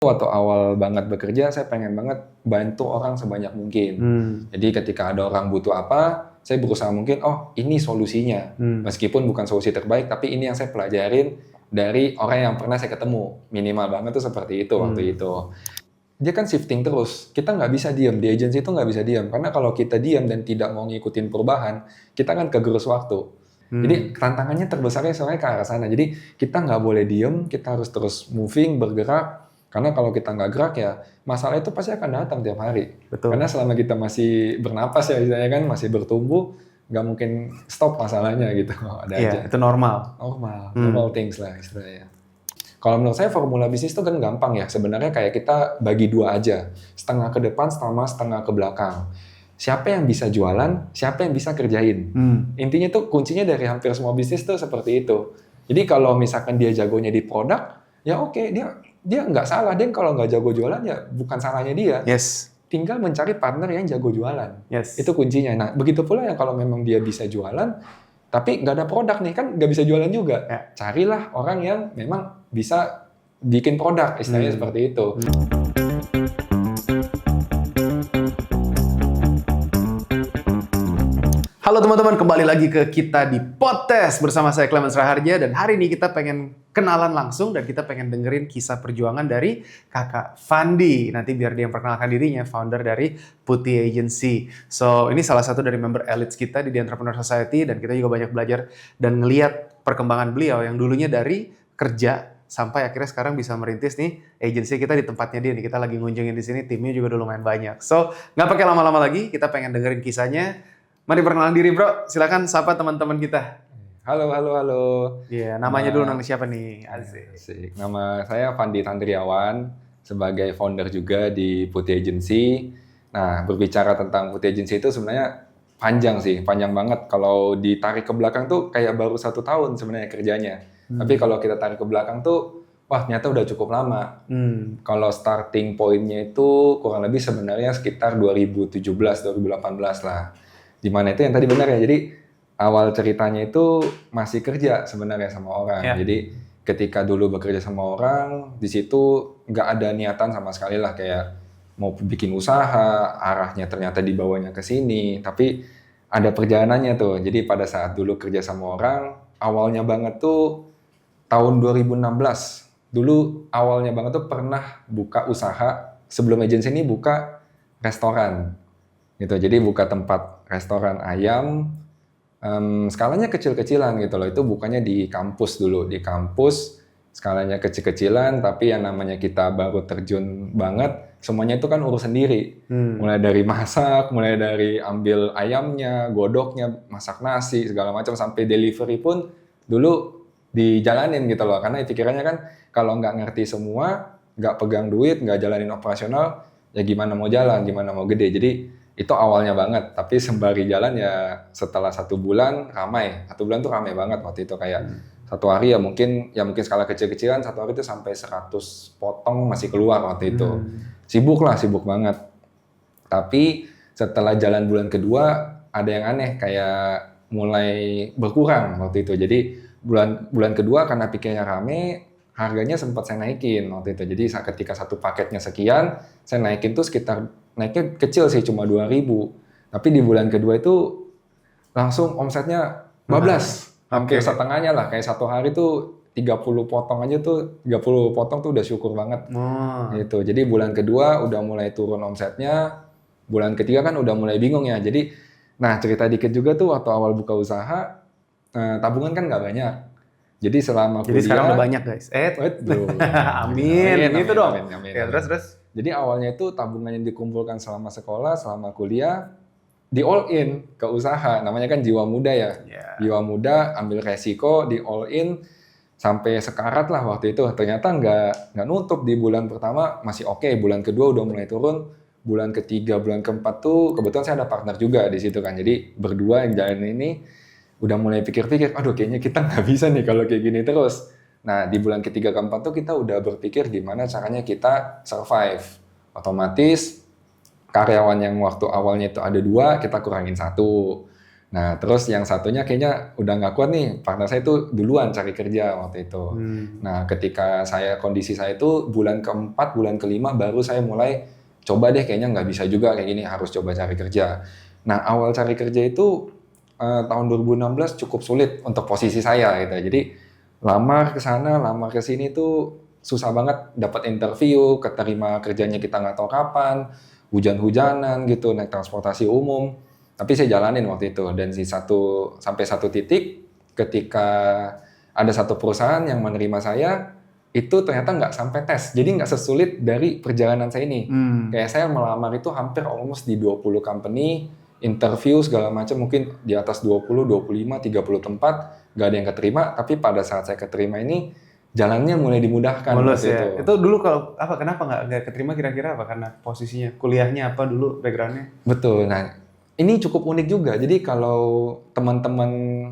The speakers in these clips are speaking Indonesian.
Waktu awal banget bekerja, saya pengen banget bantu orang sebanyak mungkin. Jadi ketika ada orang butuh apa, saya berusaha mungkin, oh ini solusinya. Meskipun bukan solusi terbaik, tapi ini yang saya pelajarin dari orang yang pernah saya ketemu. Minimal banget tuh seperti itu waktu itu. Dia kan shifting terus, kita nggak bisa diam, di agency itu nggak bisa diam. Karena kalau kita diam dan tidak mau ngikutin perubahan, kita kan kegerus waktu. Jadi tantangannya terbesarnya soalnya ke arah sana. Jadi kita nggak boleh diem, kita harus terus moving, bergerak. Karena kalau kita nggak gerak ya, masalah itu pasti akan datang tiap hari. Betul. Karena selama kita masih bernapas ya, istilahnya kan masih bertumbuh, nggak mungkin stop masalahnya gitu. Ada aja. Iya, itu normal. Normal things lah istilahnya. Kalau menurut saya formula bisnis itu kan gampang ya. Sebenarnya kayak kita bagi dua aja. Setengah ke depan sama setengah ke belakang. Siapa yang bisa jualan, siapa yang bisa kerjain. Intinya tuh kuncinya dari hampir semua bisnis tuh seperti itu. Jadi kalau misalkan dia jagonya di produk, ya oke, dia nggak salah. Dia kalau nggak jago jualan ya bukan salahnya dia. Yes. Tinggal mencari partner yang jago jualan. Yes. Itu kuncinya. Nah, begitu pula yang kalau memang dia bisa jualan, tapi nggak ada produk nih, kan nggak bisa jualan juga. Ya. Carilah orang yang memang bisa bikin produk, istilahnya seperti itu. Halo teman-teman, kembali lagi ke kita di Podcast bersama saya Clemens Raharja, dan hari ini kita pengen kenalan langsung dan kita pengen dengerin kisah perjuangan dari Kakak Fandi. Nanti biar dia yang perkenalkan dirinya, founder dari Putih Agency. So, ini salah satu dari member elites kita di The Entrepreneur Society, dan kita juga banyak belajar dan ngeliat perkembangan beliau yang dulunya dari kerja sampai akhirnya sekarang bisa merintis nih agency kita di tempatnya dia nih. Kita lagi ngunjungin di sini, timnya juga udah lumayan banyak. So, nggak pakai lama-lama lagi, kita pengen dengerin kisahnya. Mari perkenalan diri bro, silakan sapa teman-teman kita. Halo. Iya, namanya dulu nama siapa nih? Asik. Nama saya Fandi Tandriawan, sebagai founder juga di Putih Agency. Nah, berbicara tentang Putih Agency itu sebenarnya panjang banget. Kalau ditarik ke belakang tuh kayak baru 1 tahun sebenarnya kerjanya. Tapi kalau kita tarik ke belakang tuh, wah ternyata udah cukup lama. Kalau starting point-nya itu kurang lebih sebenarnya sekitar 2017-2018 lah. Dimana itu yang tadi benar ya, jadi awal ceritanya itu masih kerja sebenarnya sama orang. Ya. Jadi ketika dulu bekerja sama orang, di situ nggak ada niatan sama sekali lah kayak mau bikin usaha, arahnya ternyata dibawanya ke sini, tapi ada perjalanannya tuh. Jadi pada saat dulu kerja sama orang, awalnya banget tuh tahun 2016. Dulu awalnya banget tuh pernah buka usaha, sebelum agensi ini buka restoran. Gitu. Jadi buka tempat restoran ayam, skalanya kecil-kecilan gitu loh. Itu bukannya di kampus dulu, di kampus skalanya kecil-kecilan, tapi yang namanya kita baru terjun banget, semuanya itu kan urus sendiri. Mulai dari masak, mulai dari ambil ayamnya, godoknya, masak nasi, segala macam, sampai delivery pun dulu dijalanin gitu loh. Karena pikirannya kan kalau nggak ngerti semua, nggak pegang duit, nggak jalanin operasional, ya gimana mau jalan, gimana mau gede. Jadi itu awalnya banget, tapi sembari jalan ya setelah 1 bulan ramai. 1 bulan tuh ramai banget waktu itu, kayak 1 hari ya mungkin skala kecil-kecilan, 1 hari itu sampai 100 potong masih keluar waktu itu. Sibuk banget. Tapi setelah jalan bulan kedua ada yang aneh, kayak mulai berkurang waktu itu. Jadi bulan kedua karena pikirnya rame, harganya sempat saya naikin waktu itu. Jadi ketika 1 paketnya sekian, saya naikin tuh naiknya kecil sih, cuma 2.000. Tapi di bulan kedua itu langsung omsetnya bablas. Hampir setengahnya lah, kayak 1 hari tuh 30 potong aja tuh, 30 potong tuh udah syukur banget. Gitu. Jadi bulan kedua udah mulai turun omsetnya, bulan ketiga kan udah mulai bingung ya. Jadi, nah cerita dikit juga tuh waktu awal buka usaha, tabungan kan nggak banyak. Jadi selama kuliah... Jadi sekarang udah banyak guys. Amin. Gitu dong. Ya, terus. Jadi awalnya itu tabungan yang dikumpulkan selama sekolah, selama kuliah, di all in ke usaha. Namanya kan jiwa muda ya. Jiwa muda, ambil resiko, di all in, sampai sekarat lah waktu itu. Ternyata nggak nutup. Di bulan pertama masih oke, bulan kedua udah mulai turun, bulan ketiga, bulan keempat tuh kebetulan saya ada partner juga di situ kan. Jadi berdua yang jalan ini udah mulai pikir-pikir, aduh kayaknya kita nggak bisa nih kalau kayak gini terus. Nah, di bulan ketiga keempat tuh kita udah berpikir gimana caranya kita survive. Otomatis karyawan yang waktu awalnya itu ada 2, kita kurangin 1. Nah, terus yang satunya kayaknya udah nggak kuat nih, partner saya itu duluan cari kerja waktu itu. Nah, ketika kondisi saya itu bulan keempat, bulan kelima baru saya mulai coba deh kayaknya nggak bisa juga kayak gini, harus coba cari kerja. Nah, awal cari kerja itu tahun 2016 cukup sulit untuk posisi saya gitu. Jadi lamar ke sana, lamar ke sini tuh susah banget dapat interview, keterima kerjanya kita nggak tahu kapan, hujan-hujanan gitu, naik transportasi umum. Tapi saya jalanin waktu itu dan sampai satu titik ketika ada satu perusahaan yang menerima saya itu ternyata nggak sampai tes, jadi nggak sesulit dari perjalanan saya ini. Kayak saya melamar itu hampir almost di 20 company, interview segala macam mungkin di atas 20, 25, 30 tempat, nggak ada yang keterima. Tapi pada saat saya keterima ini jalannya mulai dimudahkan. Mulus ya. itu. Itu dulu kenapa nggak keterima kira-kira apa? Karena posisinya, kuliahnya apa dulu, backgroundnya? Betul. Nah, ini cukup unik juga. Jadi kalau teman-teman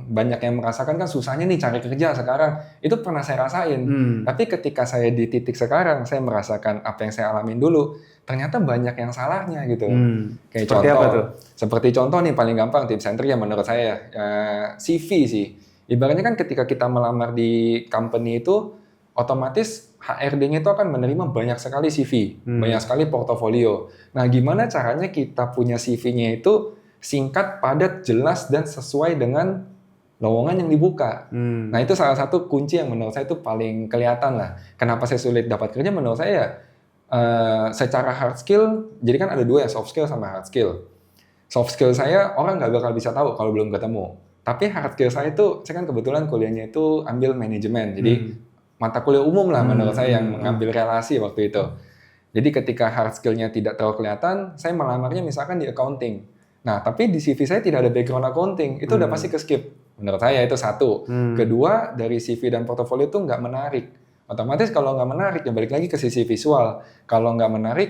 banyak yang merasakan kan susahnya nih cari kerja sekarang, itu pernah saya rasain. Tapi ketika saya di titik sekarang, saya merasakan apa yang saya alamin dulu, ternyata banyak yang salahnya gitu. Kayak Seperti contoh, apa tuh? seperti contoh nih paling gampang tips and trick yang menurut saya CV sih. Ibaratnya kan ketika kita melamar di company itu, otomatis HRD-nya itu akan menerima banyak sekali CV, banyak sekali portofolio. Nah, gimana caranya kita punya CV-nya itu singkat, padat, jelas, dan sesuai dengan lowongan yang dibuka. Nah, itu salah satu kunci yang menurut saya itu paling kelihatan lah. Kenapa saya sulit dapat kerja menurut saya ya, secara hard skill, jadi kan ada dua ya, soft skill sama hard skill. Soft skill saya orang nggak bakal bisa tahu kalau belum ketemu. Tapi hard skill saya itu, saya kan kebetulan kuliahnya itu ambil manajemen, jadi mata kuliah umum lah menurut saya yang mengambil relasi waktu itu. Jadi ketika hard skill-nya tidak terlalu kelihatan, saya melamarnya misalkan di accounting. Nah, tapi di CV saya tidak ada background accounting, itu udah pasti ke-skip. Menurut saya itu satu. Kedua, dari CV dan portofolio itu nggak menarik. Otomatis kalau nggak menarik, ya balik lagi ke sisi visual. Kalau nggak menarik,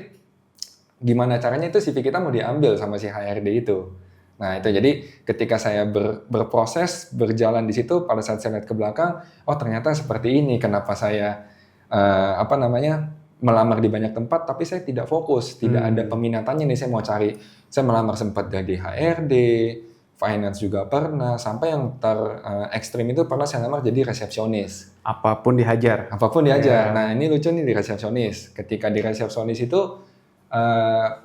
gimana caranya itu CV kita mau diambil sama si HRD itu. Nah itu jadi ketika saya berproses, berjalan di situ, pada saat saya lihat ke belakang, oh ternyata seperti ini, kenapa saya melamar di banyak tempat, tapi saya tidak fokus, tidak ada peminatannya nih, saya mau cari, saya melamar sempat jadi HRD, finance juga pernah, sampai yang ekstrim itu pernah saya lamar jadi resepsionis. Apapun dihajar. Apapun diajar. Nah ini lucu nih di resepsionis, ketika di resepsionis itu,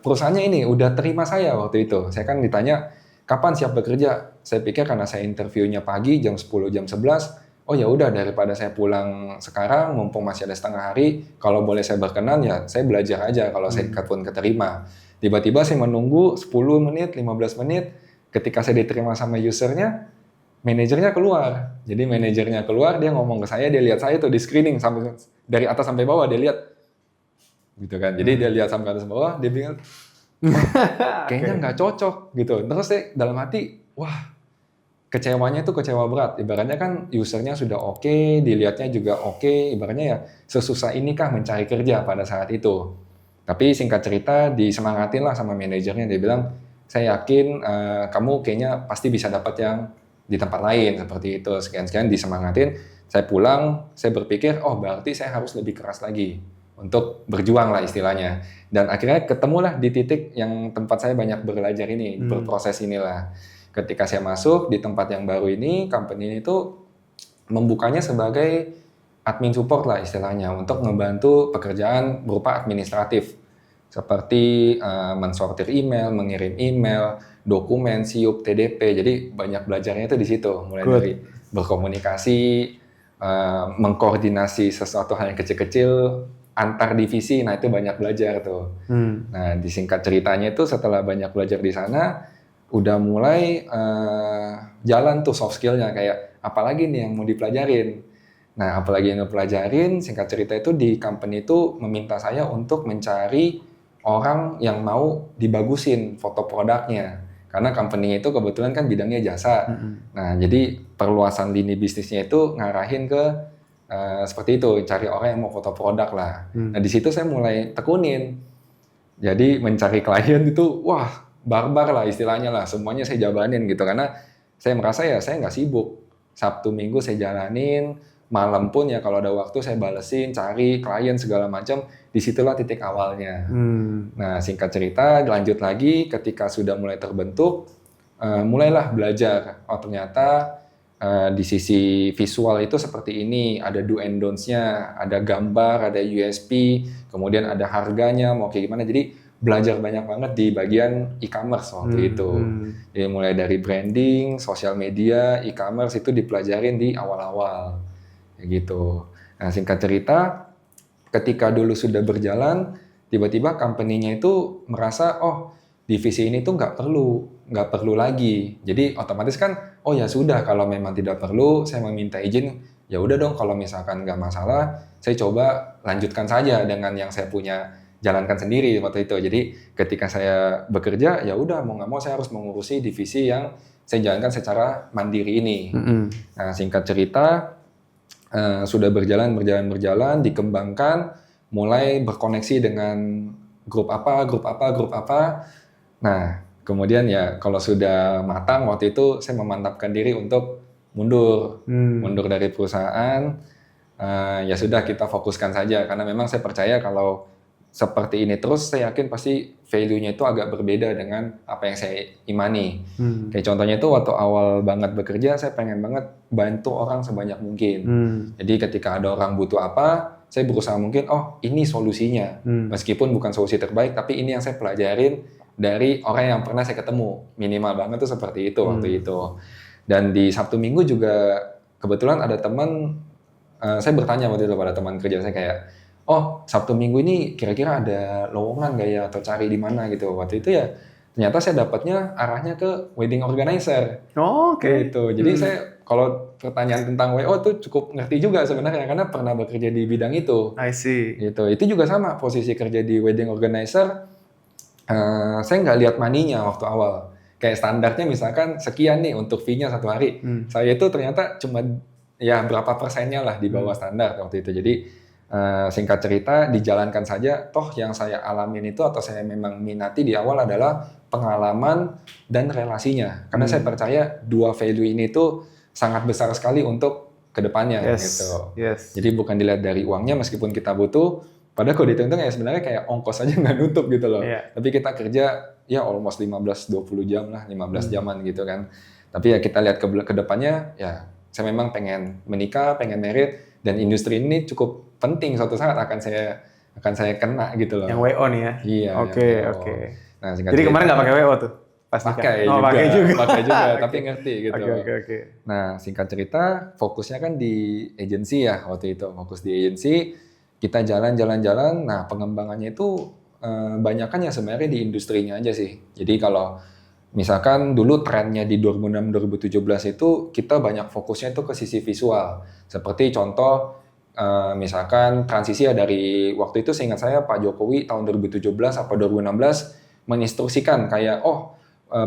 perusahaannya ini udah terima saya waktu itu, saya kan ditanya, kapan siap bekerja? Saya pikir karena saya interviewnya pagi jam 10, jam 11, oh ya udah daripada saya pulang sekarang, mumpung masih ada setengah hari, kalau boleh saya berkenan ya saya belajar aja kalau saya pun keterima. Tiba-tiba saya menunggu 10 menit, 15 menit, ketika saya diterima sama usernya, manajernya keluar. Jadi manajernya keluar, dia ngomong ke saya, dia lihat saya tuh di screening, dari atas sampai bawah, dia lihat. Gitu kan, jadi dia lihat sampai atas bawah, dia bilang, kayaknya nggak cocok gitu. Terus saya dalam hati, wah kecewanya itu kecewa berat. Ibaratnya kan usernya sudah oke, dilihatnya juga oke. Ibaratnya ya sesusah inikah mencari kerja pada saat itu. Tapi singkat cerita disemangatin lah sama manajernya. Dia bilang, saya yakin kamu kayaknya pasti bisa dapat yang di tempat lain seperti itu. Sekian-sekian disemangatin. Saya pulang, saya berpikir, oh berarti saya harus lebih keras lagi untuk berjuang lah istilahnya. Dan akhirnya ketemulah di titik yang tempat saya banyak belajar ini, berproses inilah. Ketika saya masuk di tempat yang baru ini, company itu membukanya sebagai admin support lah istilahnya, untuk membantu pekerjaan berupa administratif. Seperti mensortir email, mengirim email, dokumen, siup, TDP. Jadi banyak belajarnya itu di situ, mulai dari berkomunikasi, mengkoordinasi sesuatu hal yang kecil-kecil, antar divisi, nah itu banyak belajar tuh. Nah disingkat ceritanya itu setelah banyak belajar di sana, udah mulai jalan tuh soft skillnya, kayak apalagi nih yang mau dipelajarin. Nah apalagi yang mau pelajarin, singkat cerita itu di company itu meminta saya untuk mencari orang yang mau dibagusin foto produknya. Karena company itu kebetulan kan bidangnya jasa. Nah jadi perluasan lini bisnisnya itu ngarahin ke seperti itu, cari orang yang mau foto produk lah. Nah di situ saya mulai tekunin. Jadi mencari klien itu, wah barbar lah istilahnya lah. Semuanya saya jabanin gitu, karena saya merasa ya saya nggak sibuk. Sabtu Minggu saya jalanin, malam pun ya kalau ada waktu saya balesin, cari klien segala macam. Disitulah titik awalnya. Nah singkat cerita, lanjut lagi ketika sudah mulai terbentuk, mulailah belajar. Oh ternyata di sisi visual itu seperti ini, ada do and don'ts-nya, ada gambar, ada USP, kemudian ada harganya, mau kayak gimana. Jadi belajar banyak banget di bagian e-commerce waktu itu. Jadi mulai dari branding, sosial media, e-commerce itu dipelajarin di awal-awal. Kayak gitu. Nah singkat cerita, ketika dulu sudah berjalan, tiba-tiba company-nya itu merasa, oh divisi ini tuh nggak perlu lagi. Jadi otomatis kan, oh ya sudah kalau memang tidak perlu, saya meminta izin, ya udah dong kalau misalkan nggak masalah, saya coba lanjutkan saja dengan yang saya punya, jalankan sendiri waktu itu. Jadi ketika saya bekerja, ya udah mau nggak mau saya harus mengurusi divisi yang saya jalankan secara mandiri ini. Nah singkat cerita, sudah berjalan, dikembangkan, mulai berkoneksi dengan grup apa. Nah, kemudian ya kalau sudah matang waktu itu saya memantapkan diri untuk mundur dari perusahaan. Ya sudah kita fokuskan saja karena memang saya percaya kalau seperti ini terus saya yakin pasti value-nya itu agak berbeda dengan apa yang saya imani. Kayak contohnya itu waktu awal banget bekerja saya pengen banget bantu orang sebanyak mungkin. Jadi ketika ada orang butuh apa, saya berusaha mungkin oh ini solusinya. Meskipun bukan solusi terbaik tapi ini yang saya pelajarin dari orang yang pernah saya ketemu. Minimal banget tuh seperti itu waktu itu. Dan di Sabtu Minggu juga kebetulan ada teman, saya bertanya waktu itu pada teman kerja saya kayak, oh Sabtu Minggu ini kira-kira ada lowongan nggak ya atau cari di mana gitu. Waktu itu ya ternyata saya dapatnya arahnya ke wedding organizer. Oke. Gitu. Jadi saya kalau pertanyaan tentang WO tuh cukup ngerti juga sebenarnya karena pernah bekerja di bidang itu. I see. Gitu. Itu juga sama posisi kerja di wedding organizer. Saya nggak lihat maninya waktu awal. Kayak standarnya misalkan sekian nih untuk fee-nya satu hari. Saya itu ternyata cuma ya berapa persennya lah di bawah standar waktu itu. Jadi singkat cerita dijalankan saja. Toh yang saya alamin itu atau saya memang minati di awal adalah pengalaman dan relasinya. Karena saya percaya dua value ini tuh sangat besar sekali untuk kedepannya gitu. Jadi bukan dilihat dari uangnya meskipun kita butuh. Padahal kalau dihitung ya sebenarnya kayak ongkos aja nggak nutup gitu loh. Tapi kita kerja ya almost 15-20 jam lah, 15 jaman gitu kan. Tapi ya kita lihat ke depannya ya saya memang pengen menikah, pengen married dan industri ini cukup penting suatu saat akan saya kena gitu loh. Yang WO nih ya. Iya. Oke. Nah, jadi kemarin nggak pakai WO tuh? Pakai juga, tapi ngerti gitu. Oke. Nah, singkat cerita, fokusnya kan di agensi ya waktu itu. Fokus di agensi, kita jalan. Nah, pengembangannya itu banyakan ya sebenarnya di industrinya aja sih. Jadi kalau misalkan dulu trennya di 2006-2017 itu kita banyak fokusnya itu ke sisi visual. Seperti contoh misalkan transisi ya dari waktu itu seingat saya Pak Jokowi tahun 2017 atau 2016 menginstruksikan kayak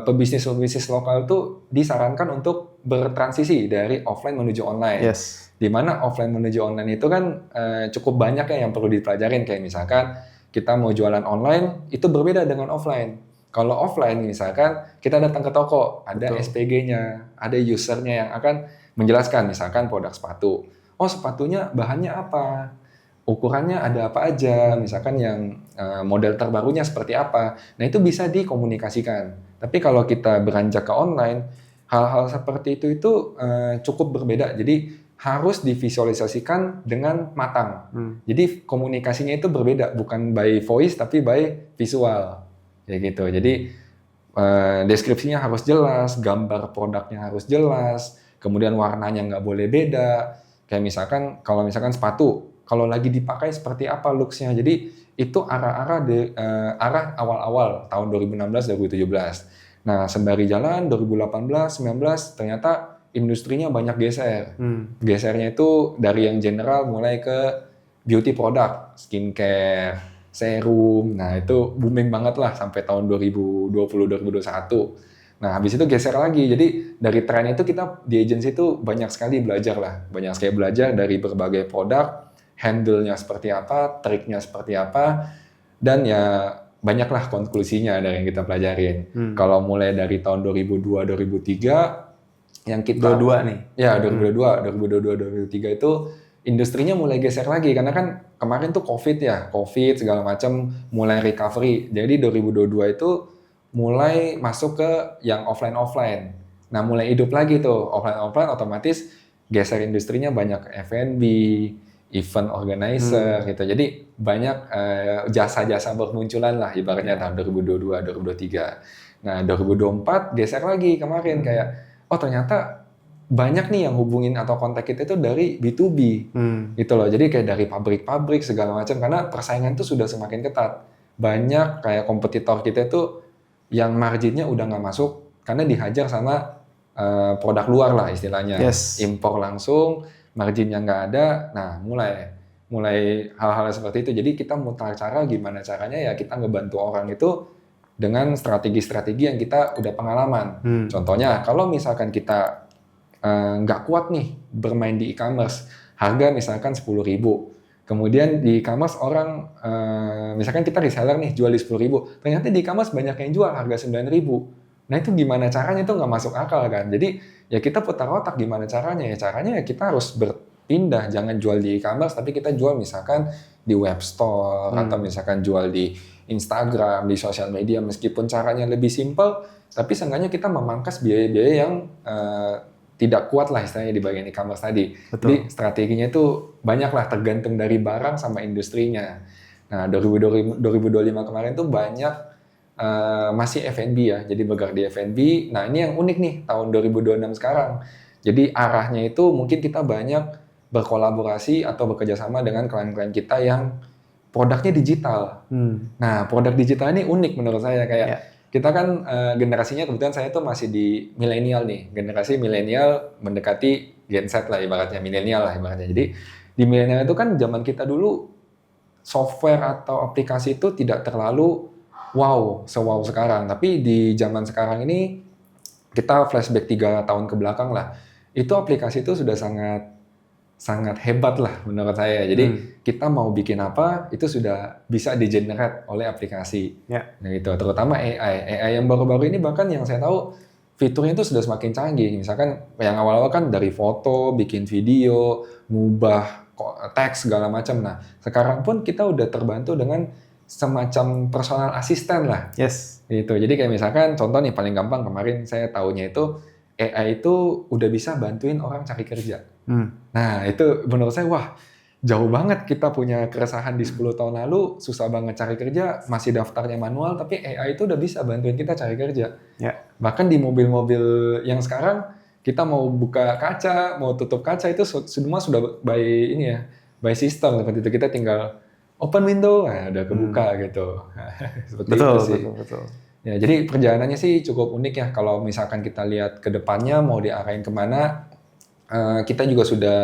pebisnis lokal itu disarankan untuk bertransisi dari offline menuju online. Di mana offline menuju online itu kan cukup banyak ya yang perlu dipelajarin kayak misalkan kita mau jualan online itu berbeda dengan offline. Kalau offline misalkan kita datang ke toko, ada SPG-nya, ada usernya yang akan menjelaskan misalkan produk sepatu. Oh sepatunya bahannya apa? Ukurannya ada apa aja? Misalkan yang model terbarunya seperti apa? Nah itu bisa dikomunikasikan. Tapi kalau kita beranjak ke online, hal-hal seperti itu cukup berbeda. Jadi harus divisualisasikan dengan matang. Jadi komunikasinya itu berbeda, bukan by voice tapi by visual. Ya gitu. Jadi deskripsinya harus jelas, gambar produknya harus jelas, kemudian warnanya nggak boleh beda. Kayak misalkan kalau misalkan sepatu, kalau lagi dipakai seperti apa looks-nya. Jadi itu arah awal-awal tahun 2016-2017. Nah, sembari jalan 2018-19 ternyata industrinya banyak geser. Gesernya itu dari yang general mulai ke beauty product, skincare, serum. Nah, itu booming banget lah sampai tahun 2020-2021. Nah, habis itu geser lagi. Jadi dari tren itu kita di agency itu banyak sekali belajar lah. Banyak sekali belajar dari berbagai produk, handle-nya seperti apa, triknya seperti apa, dan ya banyaklah konklusinya dari yang kita pelajarin. Kalau mulai dari tahun 2002-2003, yang kita... 22 nih? Ya, 2022-2023 itu industrinya mulai geser lagi karena kan kemarin tuh COVID segala macam mulai recovery. Jadi 2022 itu mulai masuk ke yang offline-offline. Nah, mulai hidup lagi tuh, offline-offline otomatis geser industrinya banyak ke F&B, event organizer gitu. Jadi banyak jasa-jasa bermunculan lah ibaratnya tahun 2022, 2023. Nah, 2024 geser lagi kemarin kayak, oh ternyata banyak nih yang hubungin atau kontak kita itu dari B2B gitu loh. Jadi kayak dari pabrik-pabrik segala macam karena persaingan itu sudah semakin ketat. Banyak kayak kompetitor kita itu yang marginnya udah nggak masuk karena dihajar sama produk luar lah istilahnya. Yes. Impor langsung, marginnya nggak ada. Nah, mulai hal-hal seperti itu. Jadi kita mutar cara gimana caranya ya kita ngebantu orang itu dengan strategi-strategi yang kita udah pengalaman. Contohnya kalau misalkan kita nggak kuat nih bermain di e-commerce, harga misalkan 10.000. Kemudian di e-commerce orang, misalkan kita reseller nih jual di 10.000, ternyata di e-commerce banyak yang jual harga 9.000. Nah itu gimana caranya itu nggak masuk akal kan. Jadi ya kita putar otak gimana caranya. Ya caranya ya kita harus berpindah, jangan jual di e-commerce, tapi kita jual misalkan di web store, atau misalkan jual di Instagram, di sosial media, meskipun caranya lebih simpel, tapi seenggaknya kita memangkas biaya-biaya yang tidak kuat lah istilahnya di bagian e-commerce tadi. Betul. Jadi strateginya itu banyak lah tergantung dari barang sama industrinya. Nah 2025 kemarin tuh banyak masih F&B ya, jadi bergerak di F&B. Nah ini yang unik nih tahun 2026 sekarang. Jadi arahnya itu mungkin kita banyak berkolaborasi atau bekerjasama dengan klien-klien kita yang produknya digital. Nah produk digital ini unik menurut saya kayak kita kan generasinya kebetulan saya tuh masih di milenial nih, generasi milenial mendekati Gen Z lah ibaratnya, milenial lah ibaratnya. Jadi di milenial itu kan zaman kita dulu software atau aplikasi itu tidak terlalu wow sekarang. Tapi di zaman sekarang ini kita flashback 3 tahun ke belakang lah, itu aplikasi itu sudah sangat hebat lah menurut saya. Jadi kita mau bikin apa itu sudah bisa di-generate oleh aplikasi. Nah itu terutama AI yang baru-baru ini bahkan yang saya tahu fiturnya itu sudah semakin canggih. Misalkan yang awal-awal kan dari foto, bikin video, ngubah teks segala macam. Nah sekarang pun kita udah terbantu dengan semacam personal assistant lah. Yes. Gitu. Jadi kayak misalkan contoh nih paling gampang kemarin saya tahunya itu AI itu udah bisa bantuin orang cari kerja. Nah itu menurut saya wah jauh banget kita punya keresahan di 10 tahun lalu susah banget cari kerja, masih daftarnya manual, tapi AI itu udah bisa bantuin kita cari kerja. Bahkan di mobil-mobil yang sekarang kita mau buka kaca, mau tutup kaca itu semua sudah by system seperti itu. Kita tinggal open window, nah udah kebuka gitu. Seperti itu sih. Betul. Ya, jadi perjalanannya sih cukup unik ya. Kalau misalkan kita lihat ke depannya mau diarahin kemana, kita juga sudah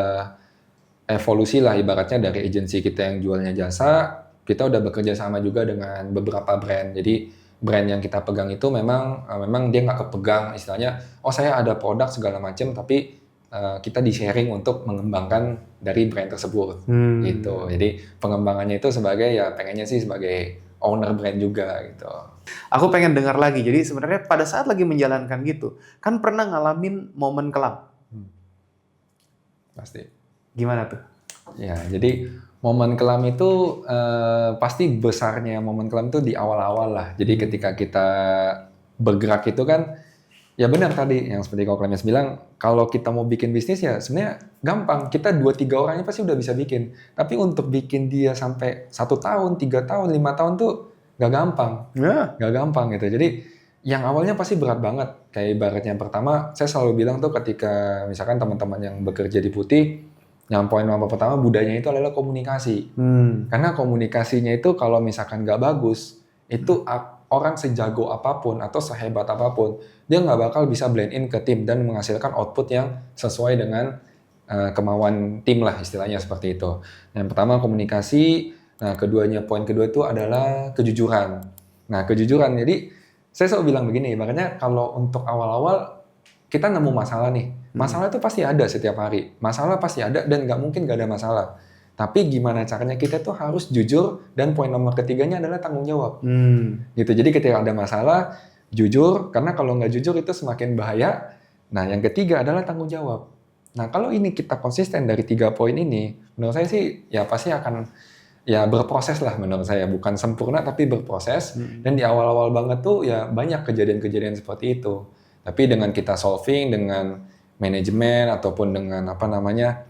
evolusi lah ibaratnya dari agensi kita yang jualnya jasa, kita udah bekerja sama juga dengan beberapa brand. Jadi brand yang kita pegang itu memang dia nggak kepegang istilahnya, oh saya ada produk segala macam, tapi kita di-sharing untuk mengembangkan dari brand tersebut. Gitu. Jadi pengembangannya itu sebagai ya pengennya sih sebagai owner brand juga gitu. Aku pengen dengar lagi. Jadi sebenarnya pada saat lagi menjalankan gitu, kan pernah ngalamin momen kelam. Pasti. Gimana tuh? Ya, jadi momen kelam itu pasti besarnya momen kelam itu di awal-awal lah. Jadi ketika kita bergerak itu kan, ya benar tadi yang seperti Kak Clemens bilang, kalau kita mau bikin bisnis ya sebenarnya gampang. Kita 2-3 orangnya pasti udah bisa bikin. Tapi untuk bikin dia sampai 1 tahun, 3 tahun, 5 tahun tuh gak gampang. Gak gampang gitu. Jadi yang awalnya pasti berat banget. Kayak ibaratnya pertama, saya selalu bilang tuh ketika misalkan teman-teman yang bekerja di Putih, yang poin nomor pertama budayanya itu adalah komunikasi. Karena komunikasinya itu kalau misalkan gak bagus, itu orang sejago apapun atau sehebat apapun, dia nggak bakal bisa blend in ke tim dan menghasilkan output yang sesuai dengan kemauan tim lah istilahnya seperti itu. Yang pertama komunikasi, nah poin kedua itu adalah kejujuran. Nah kejujuran, jadi saya selalu bilang begini, makanya kalau untuk awal-awal kita nemu masalah nih, masalah itu pasti ada setiap hari, masalah pasti ada dan nggak mungkin nggak ada masalah. Tapi gimana caranya kita tuh harus jujur, dan poin nomor ketiganya adalah tanggung jawab. Gitu. Jadi ketika ada masalah, jujur, karena kalau nggak jujur itu semakin bahaya. Nah yang ketiga adalah tanggung jawab. Nah kalau ini kita konsisten dari 3 poin ini, menurut saya sih ya pasti akan ya berproses lah menurut saya, bukan sempurna tapi berproses. Dan di awal-awal banget tuh ya banyak kejadian-kejadian seperti itu. Tapi dengan kita solving dengan manajemen ataupun dengan apa namanya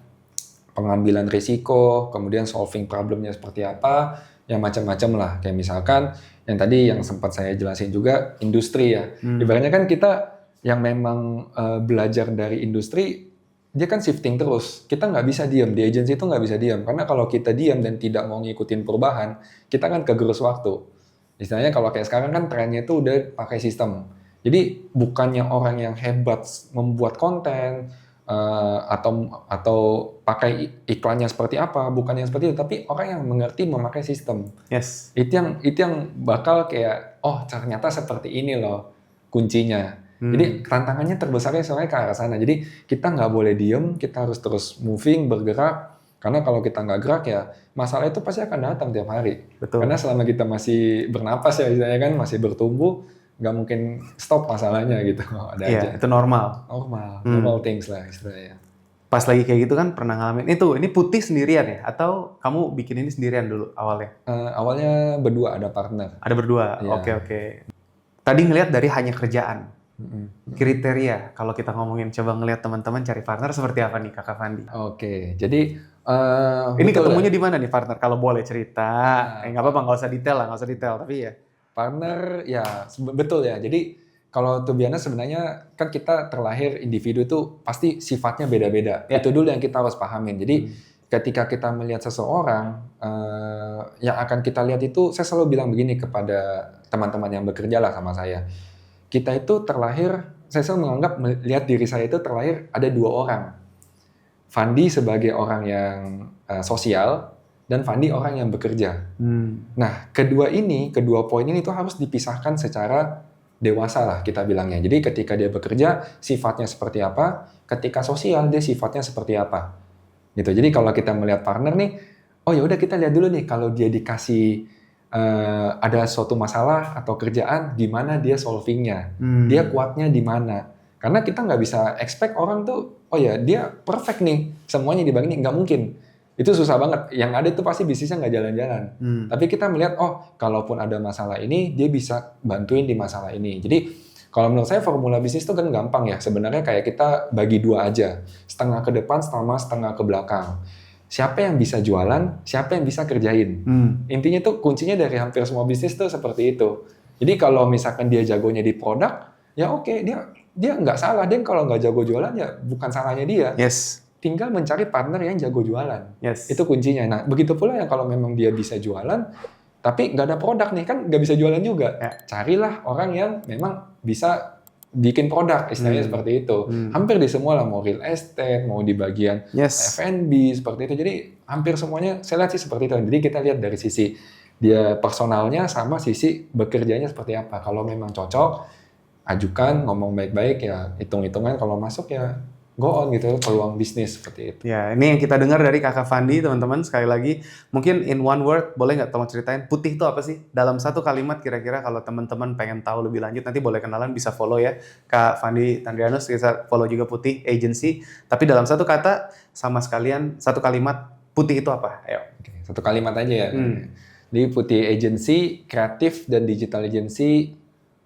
pengambilan risiko, kemudian solving problemnya seperti apa, ya macam-macam lah. Kayak misalkan yang tadi yang sempat saya jelasin juga industri ya. Ibaratnya kan kita yang memang belajar dari industri, dia kan shifting terus. Kita nggak bisa diam, di agency itu nggak bisa diam. Karena kalau kita diam dan tidak mau ngikutin perubahan, kita kan kegerus waktu. Istilahnya kalau kayak sekarang kan trennya itu udah pakai sistem. Jadi bukannya orang yang hebat membuat konten, atau pakai iklannya seperti apa, bukan yang seperti itu, tapi orang yang mengerti memakai sistem. Yes. Itu yang bakal kayak, oh ternyata seperti ini loh kuncinya. Jadi tantangannya terbesarnya soalnya ke arah sana. Jadi kita nggak boleh diem, kita harus terus moving, bergerak. Karena kalau kita nggak gerak ya masalah itu pasti akan datang tiap hari. Betul. Karena selama kita masih bernapas ya, istilahnya kan masih bertumbuh, nggak mungkin stop masalahnya gitu. Ada aja. Iya, itu normal. Normal things lah istilahnya. Pas lagi kayak gitu kan pernah ngalamin, ini putih sendirian ya? Atau kamu bikin ini sendirian dulu awalnya? Awalnya berdua, ada partner. Ada berdua? Iya. Oke. Tadi ngelihat dari hanya kerjaan. Kriteria, kalau kita ngomongin coba ngelihat teman-teman cari partner seperti apa nih Kakak Fandi? Oke, jadi Ini betul ketemunya ya. di mana nih partner? Kalau boleh cerita, nggak apa-apa, nggak usah detail, tapi ya. Partner ya betul ya. Jadi kalau to be honest sebenarnya kan kita terlahir individu itu pasti sifatnya beda-beda. Ya. Itu dulu yang kita harus pahamin. Jadi ketika kita melihat seseorang, yang akan kita lihat itu, saya selalu bilang begini kepada teman-teman yang bekerja lah sama saya. Kita itu terlahir, saya selalu menganggap melihat diri saya itu terlahir ada dua orang. Fandi sebagai orang yang sosial, dan Fandi orang yang bekerja. Nah, kedua poin ini tuh harus dipisahkan secara dewasa lah kita bilangnya. Jadi ketika dia bekerja, sifatnya seperti apa, ketika sosial dia sifatnya seperti apa. Gitu. Jadi kalau kita melihat partner nih, oh ya udah kita lihat dulu nih kalau dia dikasih ada suatu masalah atau kerjaan, gimana dia solvingnya, dia kuatnya di mana. Karena kita nggak bisa expect orang tuh, oh ya dia perfect nih, semuanya dibagi nih, nggak mungkin. Itu susah banget. Yang ada itu pasti bisnisnya nggak jalan-jalan. Tapi kita melihat, oh kalaupun ada masalah ini, dia bisa bantuin di masalah ini. Jadi kalau menurut saya formula bisnis itu kan gampang ya. Sebenarnya kayak kita bagi dua aja, setengah ke depan sama setengah ke belakang. Siapa yang bisa jualan, siapa yang bisa kerjain. Intinya tuh kuncinya dari hampir semua bisnis tuh seperti itu. Jadi kalau misalkan dia jagonya di produk, ya oke, dia nggak salah. Dia kalau nggak jago jualan ya bukan salahnya dia. Yes. Tinggal mencari partner yang jago jualan. Yes. Itu kuncinya. Nah, begitu pula yang kalau memang dia bisa jualan, tapi nggak ada produk nih, kan nggak bisa jualan juga. Ya. Carilah orang yang memang bisa bikin produk, istilahnya seperti itu. Hampir di semua lah, mau real estate, mau di bagian Yes. F&B, seperti itu. Jadi hampir semuanya saya lihat sih seperti itu. Jadi kita lihat dari sisi dia personalnya sama sisi bekerjanya seperti apa. Kalau memang cocok, ajukan, ngomong baik-baik ya, hitung-hitungan kalau masuk ya go on gitu, peluang bisnis seperti itu. Ya, ini yang kita dengar dari Kakak Fandi, teman-teman. Sekali lagi, mungkin in one word, boleh nggak tolong ceritain putih itu apa sih? Dalam satu kalimat kira-kira kalau teman-teman pengen tahu lebih lanjut, nanti boleh kenalan, bisa follow ya. Kak Fandi Tandrianus, bisa follow juga Putih Agency. Tapi dalam satu kata, sama sekalian, satu kalimat, putih itu apa? Ayo. Oke, satu kalimat aja ya. Jadi Putih Agency, kreatif dan digital agency,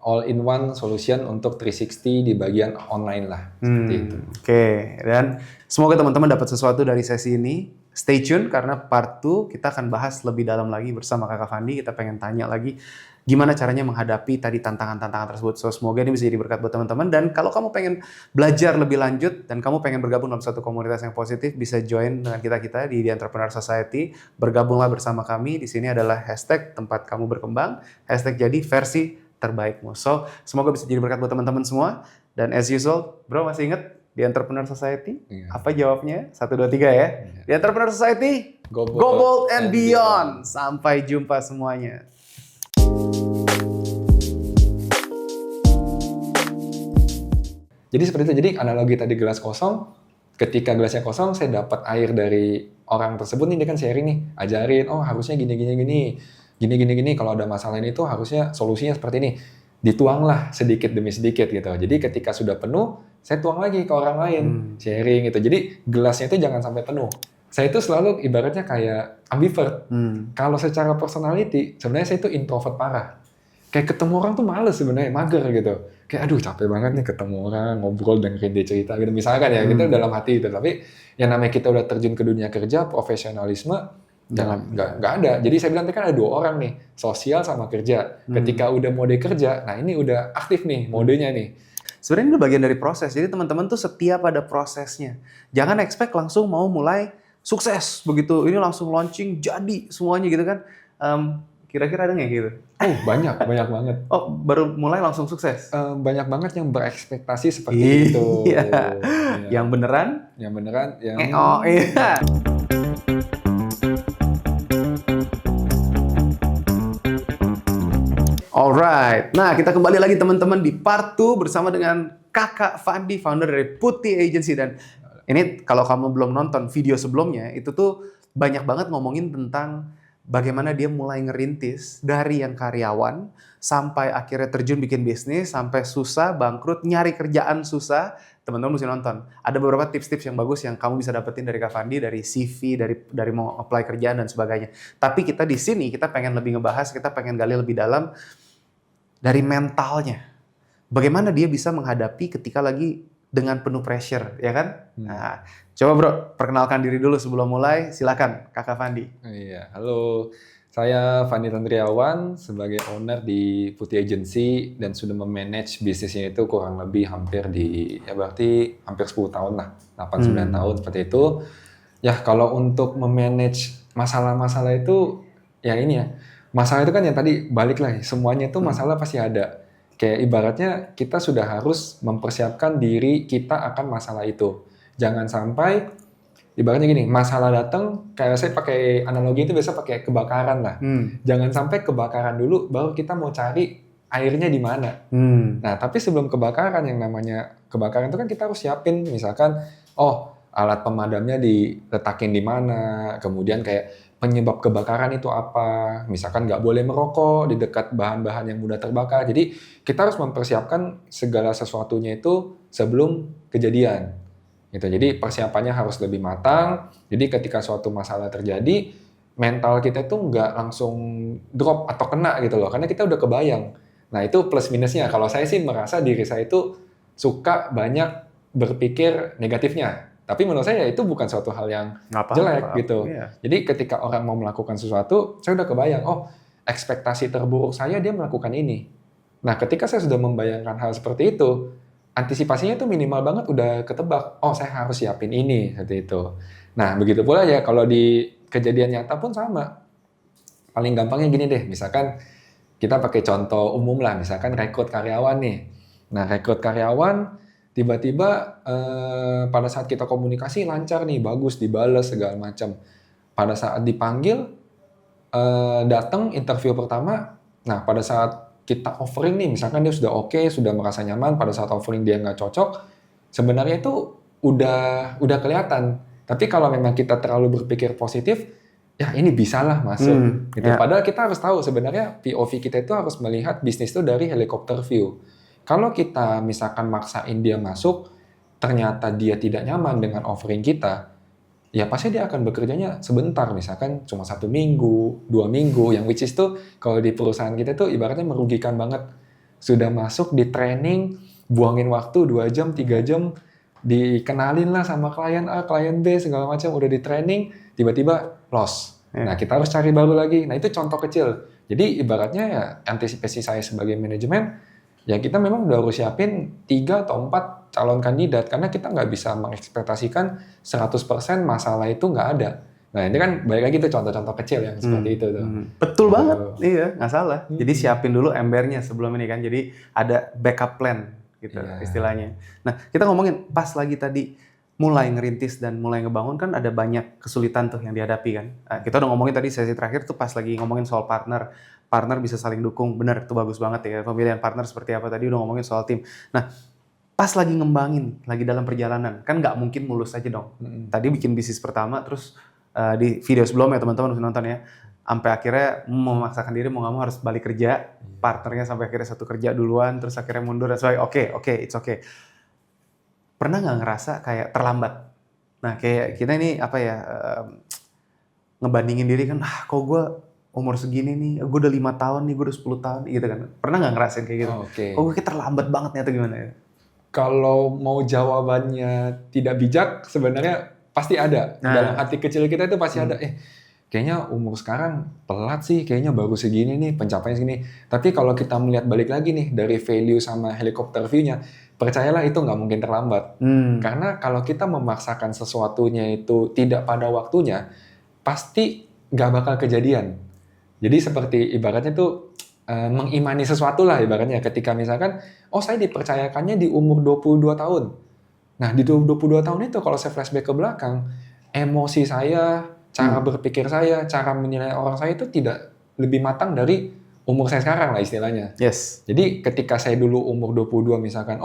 all-in-one solution untuk 360 di bagian online lah. Seperti itu. Oke, dan semoga teman-teman dapat sesuatu dari sesi ini. Stay tune karena part 2 kita akan bahas lebih dalam lagi bersama Kakak Fandi. Kita pengen tanya lagi gimana caranya menghadapi tadi tantangan-tantangan tersebut. So, semoga ini bisa jadi berkat buat teman-teman. Dan kalau kamu pengen belajar lebih lanjut dan kamu pengen bergabung dalam satu komunitas yang positif, bisa join dengan kita di The Entrepreneur Society. Bergabunglah bersama kami. Di sini adalah hashtag tempat kamu berkembang, hashtag jadi versi terbaikmu. So, semoga bisa jadi berkat buat teman-teman semua. Dan as usual, bro masih inget The Entrepreneur Society? Iya. Apa jawabnya? 1, 2, 3 ya. The Entrepreneur Society, Go bold and beyond. Sampai jumpa semuanya. Jadi seperti itu. Jadi analogi tadi gelas kosong, ketika gelasnya kosong, saya dapat air dari orang tersebut nih, dia kan sharing nih, ajarin, oh harusnya gini, kalau ada masalah ini tuh harusnya solusinya seperti ini. Dituanglah sedikit demi sedikit gitu. Jadi ketika sudah penuh, saya tuang lagi ke orang lain, sharing gitu. Jadi gelasnya itu jangan sampai penuh. saya itu selalu ibaratnya kayak ambivert. Hmm. Kalau secara personality, sebenarnya saya itu introvert parah. Kayak ketemu orang tuh males sebenarnya, mager gitu. Kayak aduh capek banget nih ketemu orang, ngobrol, dengerin dia cerita gitu. Misalkan ya, kita dalam hati itu. Tapi yang namanya kita udah terjun ke dunia kerja, profesionalisme, nggak ada. Jadi saya bilang tadi kan ada 2 orang nih, sosial sama kerja. Ketika udah mode kerja, nah ini udah aktif nih modenya nih. Sebenarnya itu bagian dari proses. Jadi teman-teman tuh setiap ada prosesnya. Jangan expect langsung mau mulai sukses begitu. Ini langsung launching jadi semuanya gitu kan. Kira-kira ada nggak gitu? Oh banyak banget. Oh baru mulai langsung sukses? Banyak banget yang berekspektasi seperti itu. Iya. Iya. Yang beneran? Yang beneran, yang Oh iya. Alright, nah kita kembali lagi teman-teman di part 2 bersama dengan Kakak Fandi, founder dari Putih Agency. Dan ini kalau kamu belum nonton video sebelumnya, itu tuh banyak banget ngomongin tentang bagaimana dia mulai ngerintis dari yang karyawan, sampai akhirnya terjun bikin bisnis, sampai susah, bangkrut, nyari kerjaan susah. Teman-teman mesti nonton. Ada beberapa tips-tips yang bagus yang kamu bisa dapetin dari Kak Fandi, dari CV, dari mau apply kerjaan dan sebagainya. Tapi kita di sini, kita pengen lebih ngebahas, kita pengen gali lebih dalam dari mentalnya. Bagaimana dia bisa menghadapi ketika lagi dengan penuh pressure, ya kan? Nah, coba bro, perkenalkan diri dulu sebelum mulai. Silakan, Kakak Fandi. Iya, halo. Saya Fandi Tandriawan sebagai owner di Putih Agency dan sudah memanage bisnisnya itu kurang lebih hampir berarti hampir 10 tahun lah, 8-9 tahun seperti itu. Ya, kalau untuk memanage masalah-masalah itu, ya ini ya, masalah itu kan yang tadi balik lagi, semuanya itu masalah pasti ada. Kayak ibaratnya kita sudah harus mempersiapkan diri kita akan masalah itu. Jangan sampai, ibaratnya gini, masalah datang, kayak saya pakai analogi itu biasa pakai kebakaran lah. Jangan sampai kebakaran dulu, baru kita mau cari airnya di mana. Nah, tapi sebelum kebakaran, yang namanya kebakaran itu kan kita harus siapin, misalkan, alat pemadamnya diletakin di mana, kemudian kayak penyebab kebakaran itu apa, misalkan nggak boleh merokok di dekat bahan-bahan yang mudah terbakar. Jadi kita harus mempersiapkan segala sesuatunya itu sebelum kejadian. Gitu. Jadi persiapannya harus lebih matang. Jadi ketika suatu masalah terjadi, mental kita itu nggak langsung drop atau kena gitu loh, karena kita udah kebayang. Nah itu plus minusnya. Kalau saya sih merasa diri saya itu suka banyak berpikir negatifnya. Tapi menurut saya itu bukan suatu hal yang jelek gitu. Iya. Jadi ketika orang mau melakukan sesuatu, saya udah kebayang, ekspektasi terburuk saya dia melakukan ini. Nah ketika saya sudah membayangkan hal seperti itu, antisipasinya itu minimal banget udah ketebak. Saya harus siapin ini, seperti itu. Nah begitu pula ya kalau di kejadian nyata pun sama. Paling gampangnya gini deh, misalkan kita pakai contoh umum lah, misalkan rekrut karyawan nih. Nah rekrut karyawan, tiba-tiba pada saat kita komunikasi lancar nih, bagus, dibales segala macam. Pada saat dipanggil, datang interview pertama, nah pada saat kita offering nih, misalkan dia sudah oke, sudah merasa nyaman, pada saat offering dia nggak cocok, sebenarnya itu udah kelihatan. Tapi kalau memang kita terlalu berpikir positif, ya ini bisalah masuk. Gitu. Yeah. Padahal kita harus tahu sebenarnya POV kita itu harus melihat bisnis itu dari helikopter view. Kalau kita misalkan maksain dia masuk, ternyata dia tidak nyaman dengan offering kita, ya pasti dia akan bekerjanya sebentar, misalkan cuma 1 minggu, 2 minggu, yang which is tuh kalau di perusahaan kita tuh ibaratnya merugikan banget. Sudah masuk di training, buangin waktu 2 jam, 3 jam, dikenalin lah sama klien A, klien B, segala macam, udah di training, tiba-tiba loss. Nah kita harus cari baru lagi. Nah itu contoh kecil. Jadi ibaratnya ya antisipasi saya sebagai manajemen, ya kita memang udah harus siapin 3 atau 4 calon kandidat, karena kita nggak bisa mengekspektasikan 100% masalah itu nggak ada. Nah ini kan balik lagi tuh contoh-contoh kecil yang seperti itu tuh. Betul banget, iya nggak salah. Jadi siapin dulu embernya sebelum ini kan, jadi ada backup plan gitu istilahnya. Nah kita ngomongin pas lagi tadi mulai ngerintis dan mulai ngebangun kan ada banyak kesulitan tuh yang dihadapi kan. Nah, kita udah ngomongin tadi sesi terakhir tuh pas lagi ngomongin soal partner bisa saling dukung, bener itu bagus banget ya, pemilihan partner seperti apa tadi udah ngomongin soal tim. Nah pas lagi ngembangin, lagi dalam perjalanan, kan nggak mungkin mulus aja dong. Tadi bikin bisnis pertama, terus di video sebelumnya teman-teman harus nonton ya, sampai akhirnya memaksakan diri mau nggak mau harus balik kerja, partnernya sampai akhirnya satu kerja duluan, terus akhirnya mundur dan sebagainya. Oke, it's okay. Pernah nggak ngerasa kayak terlambat? Nah, kayak kita ini apa ya, ngebandingin diri kan, kok gue umur segini nih, gue udah 5 tahun nih, gue udah 10 tahun gitu kan. Pernah nggak ngerasain kayak gitu? Oke. Kok gue kayak terlambat banget nih atau gimana ya? Kalau mau jawabannya tidak bijak, sebenarnya pasti ada. Nah. Dalam hati kecil kita itu pasti ada, kayaknya umur sekarang telat sih, kayaknya baru segini nih, pencapaian segini. Tapi kalau kita melihat balik lagi nih, dari value sama helikopter view-nya, percayalah itu nggak mungkin terlambat. Karena kalau kita memaksakan sesuatunya itu tidak pada waktunya, pasti nggak bakal kejadian. Jadi seperti ibaratnya tuh mengimani sesuatu lah ibaratnya. Ketika misalkan, saya dipercayakannya di umur 22 tahun. Nah, di 22 tahun itu kalau saya flashback ke belakang, emosi saya, cara berpikir saya, cara menilai orang saya itu tidak lebih matang dari umur saya sekarang lah istilahnya. Yes. Jadi ketika saya dulu umur 22 misalkan,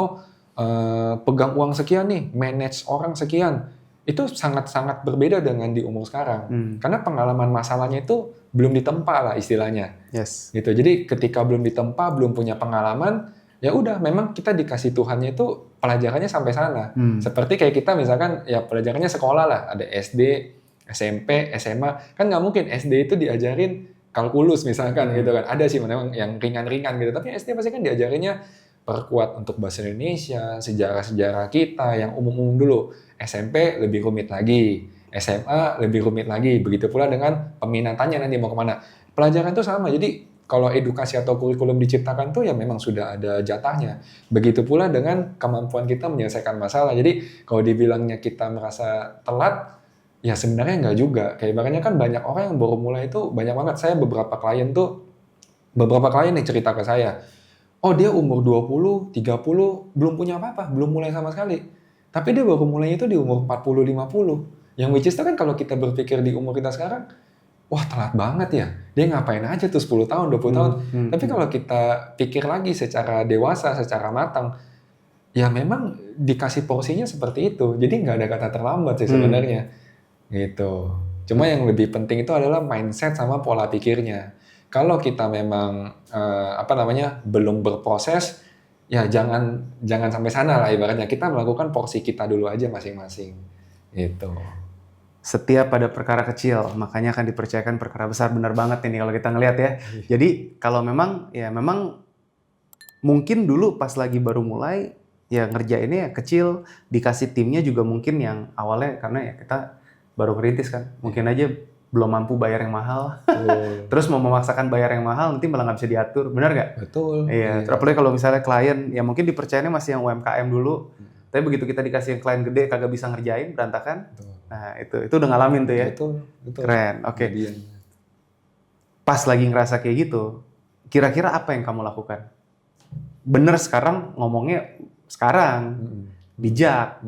pegang uang sekian nih, manage orang sekian, itu sangat-sangat berbeda dengan di umur sekarang. Karena pengalaman masalahnya itu belum ditempa lah istilahnya. Yes. Gitu. Jadi ketika belum ditempa, belum punya pengalaman, ya udah memang kita dikasih Tuhannya itu pelajarannya sampai sana. Seperti kayak kita misalkan ya pelajarannya sekolah lah, ada SD, SMP, SMA, kan nggak mungkin SD itu diajarin kalkulus misalkan gitu kan. Ada sih memang yang ringan-ringan gitu, tapi SD pasti kan diajarinnya perkuat untuk bahasa Indonesia, sejarah-sejarah kita yang umum-umum dulu. SMP lebih rumit lagi, SMA lebih rumit lagi, begitu pula dengan peminatannya nanti mau kemana. Pelajaran itu sama, jadi kalau edukasi atau kurikulum diciptakan tuh ya memang sudah ada jatahnya. Begitu pula dengan kemampuan kita menyelesaikan masalah. Jadi kalau dibilangnya kita merasa telat, ya sebenarnya nggak juga. Kayak ibaratnya kan banyak orang yang baru mulai itu banyak banget. Saya beberapa klien nih cerita ke saya. Dia umur 20, 30, belum punya apa-apa, belum mulai sama sekali. Tapi dia baru mulai itu di umur 40, 50. Yang which is itu kan kalau kita berpikir di umur kita sekarang, wah telat banget ya. Dia ngapain aja tuh 10 tahun, 20 tahun. Tapi kalau kita pikir lagi secara dewasa, secara matang, ya memang dikasih porsinya seperti itu. Jadi nggak ada kata terlambat sih sebenarnya. Gitu. Cuma yang lebih penting itu adalah mindset sama pola pikirnya. Kalau kita memang belum berproses, ya jangan sampai sana lah ibaratnya. Kita melakukan porsi kita dulu aja masing-masing. Gitu. Setiap pada perkara kecil, makanya akan dipercayakan perkara besar. Benar banget ini kalau kita ngelihat ya. Jadi kalau memang mungkin dulu pas lagi baru mulai, ya ngerjainnya kecil, dikasih timnya juga mungkin yang awalnya karena ya kita baru ngerintis kan. Mungkin aja belum mampu bayar yang mahal. Terus mau memaksakan bayar yang mahal, nanti malah nggak bisa diatur. Benar nggak? Betul. Iya. Apalagi kalau misalnya klien, ya mungkin dipercayanya masih yang UMKM dulu. Tapi begitu kita dikasih yang klien gede, kagak bisa ngerjain, berantakan. Betul. Nah, itu udah ngalamin tuh ya. Betul. Keren. Oke. Pas lagi ngerasa kayak gitu, kira-kira apa yang kamu lakukan? Bener sekarang ngomongnya sekarang, bijak.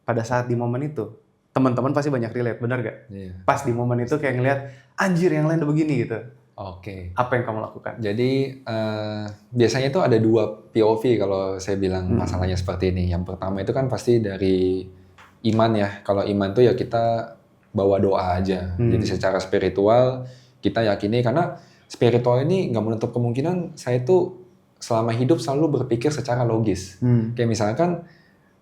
Pada saat di momen itu, teman-teman pasti banyak relate, bener gak? Iya. Pas di momen itu kayak ngeliat, anjir yang lain udah begini gitu. Oke. Apa yang kamu lakukan? Jadi biasanya itu ada dua POV kalau saya bilang masalahnya seperti ini. Yang pertama itu kan pasti dari iman ya. Kalau iman tuh ya kita bawa doa aja. Jadi secara spiritual kita yakini karena spiritual ini nggak menutup kemungkinan saya tuh selama hidup selalu berpikir secara logis. Kayak misalkan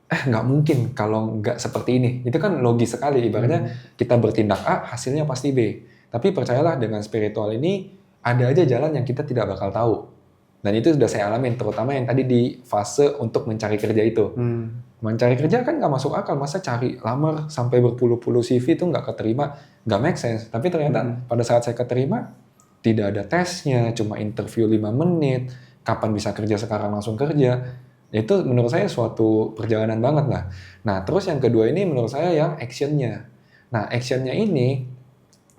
nggak mungkin kalau nggak seperti ini. Itu kan logis sekali. Ibaratnya kita bertindak A, hasilnya pasti B. Tapi percayalah dengan spiritual ini ada aja jalan yang kita tidak bakal tahu. Dan itu sudah saya alamin, terutama yang tadi di fase untuk mencari kerja itu. Mencari kerja kan nggak masuk akal, masa cari lamar sampai berpuluh-puluh CV itu nggak keterima, nggak make sense. Tapi ternyata pada saat saya keterima, tidak ada tesnya, cuma interview 5 menit, kapan bisa kerja sekarang langsung kerja. Itu menurut saya suatu perjalanan banget lah. Nah terus yang kedua ini menurut saya yang actionnya. Nah actionnya ini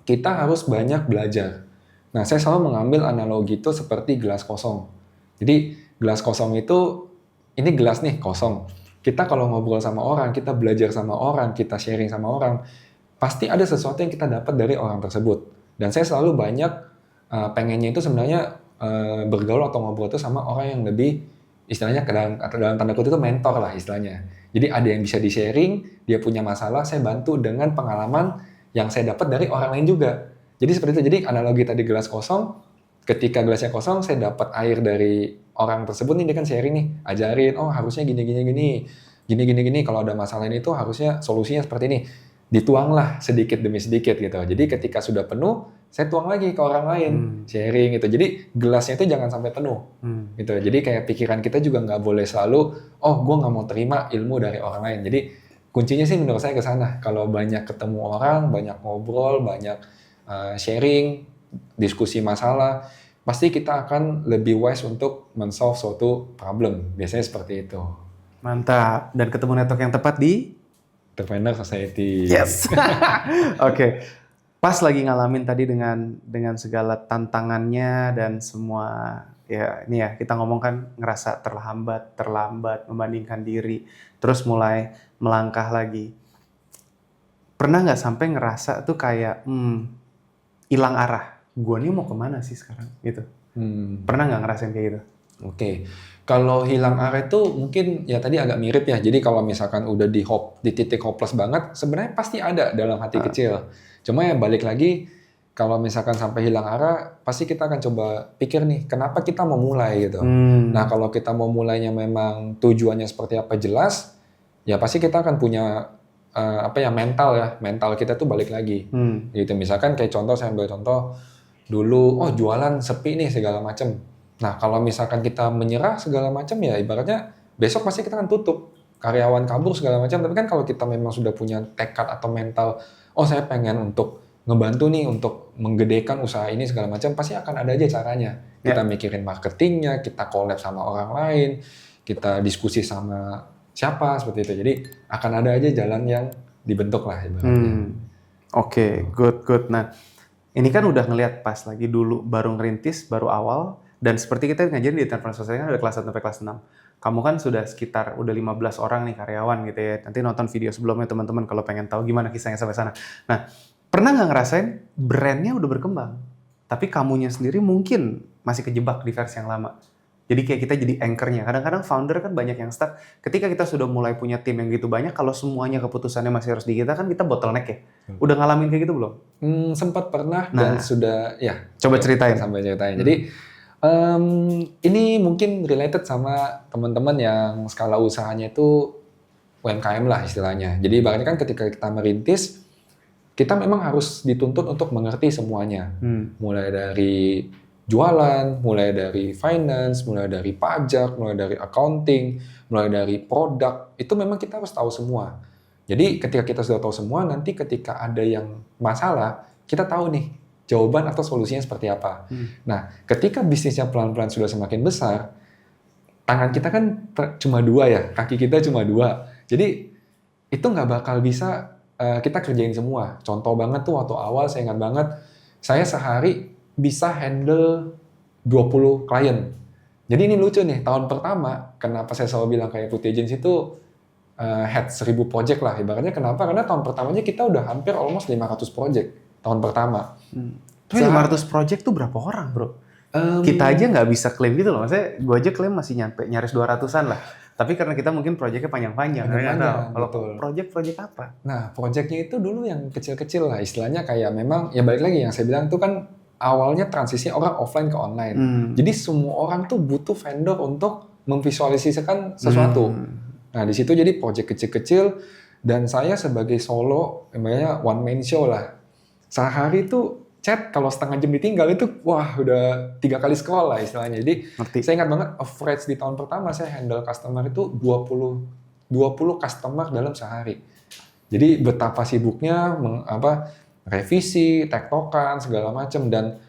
kita harus banyak belajar. Nah, saya selalu mengambil analogi itu seperti gelas kosong. Jadi, gelas kosong itu, ini gelas nih, kosong. Kita kalau ngobrol sama orang, kita belajar sama orang, kita sharing sama orang, pasti ada sesuatu yang kita dapat dari orang tersebut. Dan saya selalu banyak pengennya itu sebenarnya bergaul atau ngobrol itu sama orang yang lebih, istilahnya dalam tanda kutip itu mentor lah istilahnya. Jadi, ada yang bisa di-sharing, dia punya masalah, saya bantu dengan pengalaman yang saya dapat dari orang lain juga. Jadi seperti itu. Jadi analogi tadi gelas kosong, ketika gelasnya kosong, saya dapat air dari orang tersebut nih, dia kan sharing nih, ajarin, harusnya gini. Kalau ada masalah ini tuh harusnya solusinya seperti ini. dituanglah sedikit demi sedikit gitu. Jadi ketika sudah penuh, saya tuang lagi ke orang lain, sharing gitu. Jadi gelasnya itu jangan sampai penuh gitu. Jadi kayak pikiran kita juga nggak boleh selalu, oh gue nggak mau terima ilmu dari orang lain. Jadi kuncinya sih menurut saya ke sana. Kalau banyak ketemu orang, banyak ngobrol, banyak sharing, diskusi masalah, pasti kita akan lebih wise untuk men-solve suatu problem. Biasanya seperti itu. Mantap. Dan ketemu network yang tepat di Entrepreneur Society. Yes. Oke. Pas lagi ngalamin tadi dengan segala tantangannya dan semua ya ini ya kita ngomong kan ngerasa terlambat membandingkan diri, terus mulai melangkah lagi. Pernah nggak sampai ngerasa tuh kayak hilang arah? Gua nih mau kemana sih sekarang? Gitu. Pernah nggak ngerasain kayak gitu? Oke. Kalau hilang arah itu mungkin ya tadi agak mirip ya. Jadi kalau misalkan udah di titik hopeless banget, sebenarnya pasti ada dalam hati kecil. Cuma ya balik lagi, kalau misalkan sampai hilang arah, pasti kita akan coba pikir nih, kenapa kita mau mulai gitu. Nah kalau kita mau mulainya memang tujuannya seperti apa jelas, ya pasti kita akan punya mental kita tuh balik lagi. Gitu. Misalkan kayak contoh, saya ambil contoh dulu, jualan sepi nih segala macem. Nah, kalau misalkan kita menyerah segala macam ya ibaratnya besok pasti kita akan tutup. Karyawan kabur segala macam. Tapi kan kalau kita memang sudah punya tekad atau mental, saya pengen untuk ngebantu nih untuk menggedekan usaha ini segala macam, pasti akan ada aja caranya. Kita mikirin marketingnya, kita collab sama orang lain, kita diskusi sama siapa seperti itu. Jadi akan ada aja jalan yang dibentuk lah ibaratnya. Oke, good. Nah, ini kan udah ngelihat pas lagi dulu baru ngerintis, baru awal. Dan seperti kita ngajarin di Entrepreneur Society kan ada kelas 1 sampai kelas 6. Kamu kan sudah sekitar udah 15 orang nih karyawan gitu ya. Nanti nonton video sebelumnya teman-teman kalau pengen tahu gimana kisahnya sampai sana. Nah, pernah nggak ngerasain brandnya udah berkembang, tapi kamunya sendiri mungkin masih kejebak di versi yang lama. Jadi kayak kita jadi anchor-nya. Kadang-kadang founder kan banyak yang stuck. Ketika kita sudah mulai punya tim yang gitu banyak, kalau semuanya keputusannya masih harus di kita kan kita bottleneck ya. Udah ngalamin kayak gitu belum? Sempat pernah dan sudah ya. Coba ceritain. Sampai ceritain. Jadi ini mungkin related sama teman-teman yang skala usahanya itu UMKM lah istilahnya. Jadi ibaratnya kan ketika kita merintis, kita memang harus dituntut untuk mengerti semuanya. Mulai dari jualan, mulai dari finance, mulai dari pajak, mulai dari accounting, mulai dari produk, itu memang kita harus tahu semua. Jadi ketika kita sudah tahu semua, nanti ketika ada yang masalah, kita tahu nih, jawaban atau solusinya seperti apa. Nah, ketika bisnisnya pelan-pelan sudah semakin besar, tangan kita kan cuma 2 ya, kaki kita cuma 2. Jadi, itu nggak bakal bisa kita kerjain semua. Contoh banget tuh waktu awal, saya ingat banget, saya sehari bisa handle 20 klien. Jadi ini lucu nih, tahun pertama, kenapa saya selalu bilang kayak Putih Agency itu head 1000 project lah. Ibaratnya kenapa? Karena tahun pertamanya kita udah hampir almost 500 project. Tahun pertama. Tapi 500 project tuh berapa orang, bro? Kita aja nggak bisa klaim gitu loh. Maksudnya gue aja klaim masih nyampe nyaris 200-an lah. Tapi karena kita mungkin projectnya panjang-panjang. Kalau project apa? Nah, projectnya itu dulu yang kecil-kecil lah. Istilahnya kayak memang, ya balik lagi yang saya bilang itu kan awalnya transisi orang offline ke online. Jadi semua orang tuh butuh vendor untuk memvisualisasikan sesuatu. Nah, di situ jadi project kecil-kecil dan saya sebagai solo, namanya one man show lah. Sehari itu chat kalau setengah jam ditinggal itu wah udah 3 kali scroll lah istilahnya. Jadi saya ingat banget average di tahun pertama saya handle customer itu 20 customer dalam sehari. Jadi betapa sibuknya revisi, tektokan segala macam dan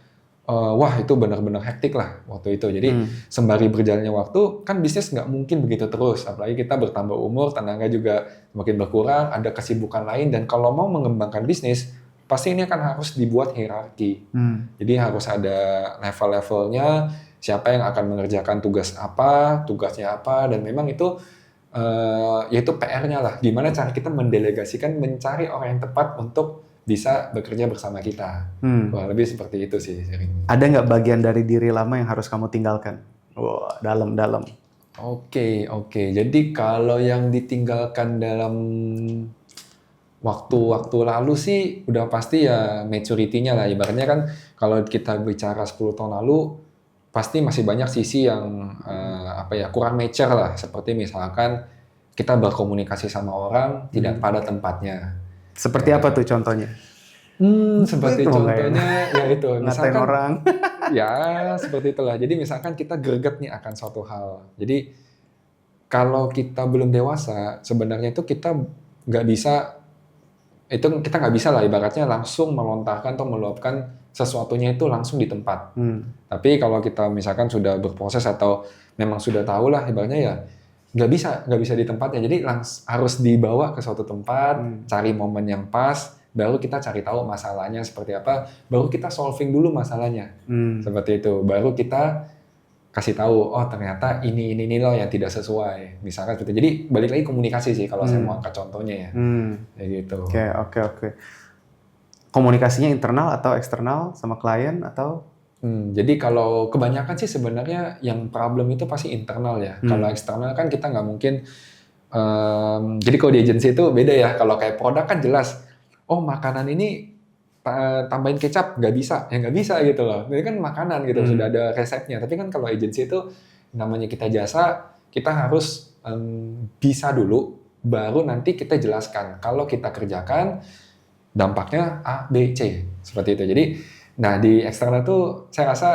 wah itu benar-benar hektik lah waktu itu. Jadi sembari berjalannya waktu kan bisnis nggak mungkin begitu terus. Apalagi kita bertambah umur, tenaga juga semakin berkurang, ada kesibukan lain dan kalau mau mengembangkan bisnis pasti ini akan harus dibuat hierarki. Jadi harus ada level-levelnya, siapa yang akan mengerjakan tugas apa, tugasnya apa, dan memang itu yaitu PR-nya lah. Gimana cara kita mendelegasikan, mencari orang yang tepat untuk bisa bekerja bersama kita. Wah, lebih seperti itu sih. Ada nggak bagian dari diri lama yang harus kamu tinggalkan? Wah, dalam. Oke. Jadi kalau yang ditinggalkan dalam waktu lalu sih udah pasti ya maturity-nya lah. Ibaratnya kan kalau kita bicara 10 tahun lalu pasti masih banyak sisi yang kurang mature lah. Seperti misalkan kita berkomunikasi sama orang tidak pada tempatnya. Seperti apa tuh contohnya? Seperti Itu contohnya ya itu, ngatain misalkan orang. ya seperti itulah. Jadi misalkan kita greget nih akan suatu hal. Jadi kalau kita belum dewasa, sebenarnya itu kita nggak bisa, itu kita nggak bisa lah ibaratnya langsung melontarkan atau meluapkan sesuatunya itu langsung di tempat. Tapi kalau kita misalkan sudah berproses atau memang sudah tahu lah ibaratnya ya nggak bisa di tempatnya. Jadi harus dibawa ke suatu tempat, cari momen yang pas, baru kita cari tahu masalahnya seperti apa, baru kita solving dulu masalahnya. Seperti itu. Baru kita kasih tahu, oh ternyata ini loh yang tidak sesuai. Misalkan seperti itu. Jadi balik lagi komunikasi sih kalau saya mau angkat contohnya ya. Kayak gitu. Oke. Komunikasinya internal atau eksternal sama klien atau? Jadi kalau kebanyakan sih sebenarnya yang problem itu pasti internal ya. Kalau eksternal kan kita nggak mungkin. Jadi kalau di agency itu beda ya. Kalau kayak produk kan jelas. Oh makanan ini tambahin kecap nggak bisa, ya nggak bisa gitu loh. Ini kan makanan gitu, sudah ada resepnya. Tapi kan kalau agency itu namanya kita jasa, kita harus bisa dulu, baru nanti kita jelaskan. Kalau kita kerjakan, dampaknya A, B, C. Seperti itu. Jadi, nah di eksternal tuh saya rasa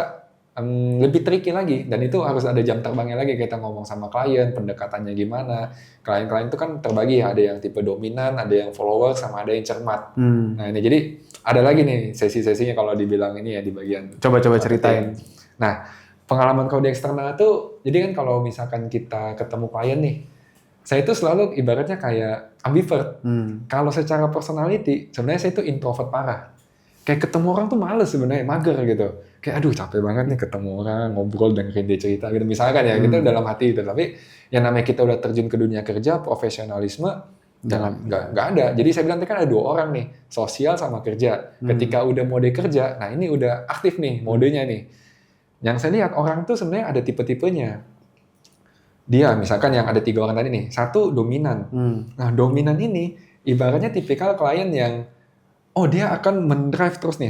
lebih tricky lagi. Dan itu harus ada jam terbangnya lagi. Kita ngomong sama klien, pendekatannya gimana. Klien-klien itu kan terbagi ya, ada yang tipe dominan, ada yang follower, sama ada yang cermat. Nah ini jadi ada lagi nih sesi-sesinya kalau dibilang ini ya di bagian. Coba ceritain. Nah pengalaman kalau di eksternal tuh, jadi kan kalau misalkan kita ketemu klien nih, saya itu selalu ibaratnya kayak ambivert. Kalau secara personality, sebenarnya saya itu introvert parah. Kayak ketemu orang tuh males sebenarnya, mager gitu. Kayak aduh capek banget nih ketemu orang, ngobrol, dengerin dia cerita gitu. Misalkan ya, kita dalam hati itu. Tapi yang namanya kita udah terjun ke dunia kerja, profesionalisme, nggak ada. Jadi saya bilang kan ada dua orang nih, sosial sama kerja. Ketika udah mode kerja, nah ini udah aktif nih modenya nih. Yang saya lihat orang tuh sebenarnya ada tipe-tipenya. Dia misalkan yang ada 3 orang tadi nih, satu dominan. Nah dominan ini ibaratnya tipikal klien yang oh dia akan mendrive terus nih.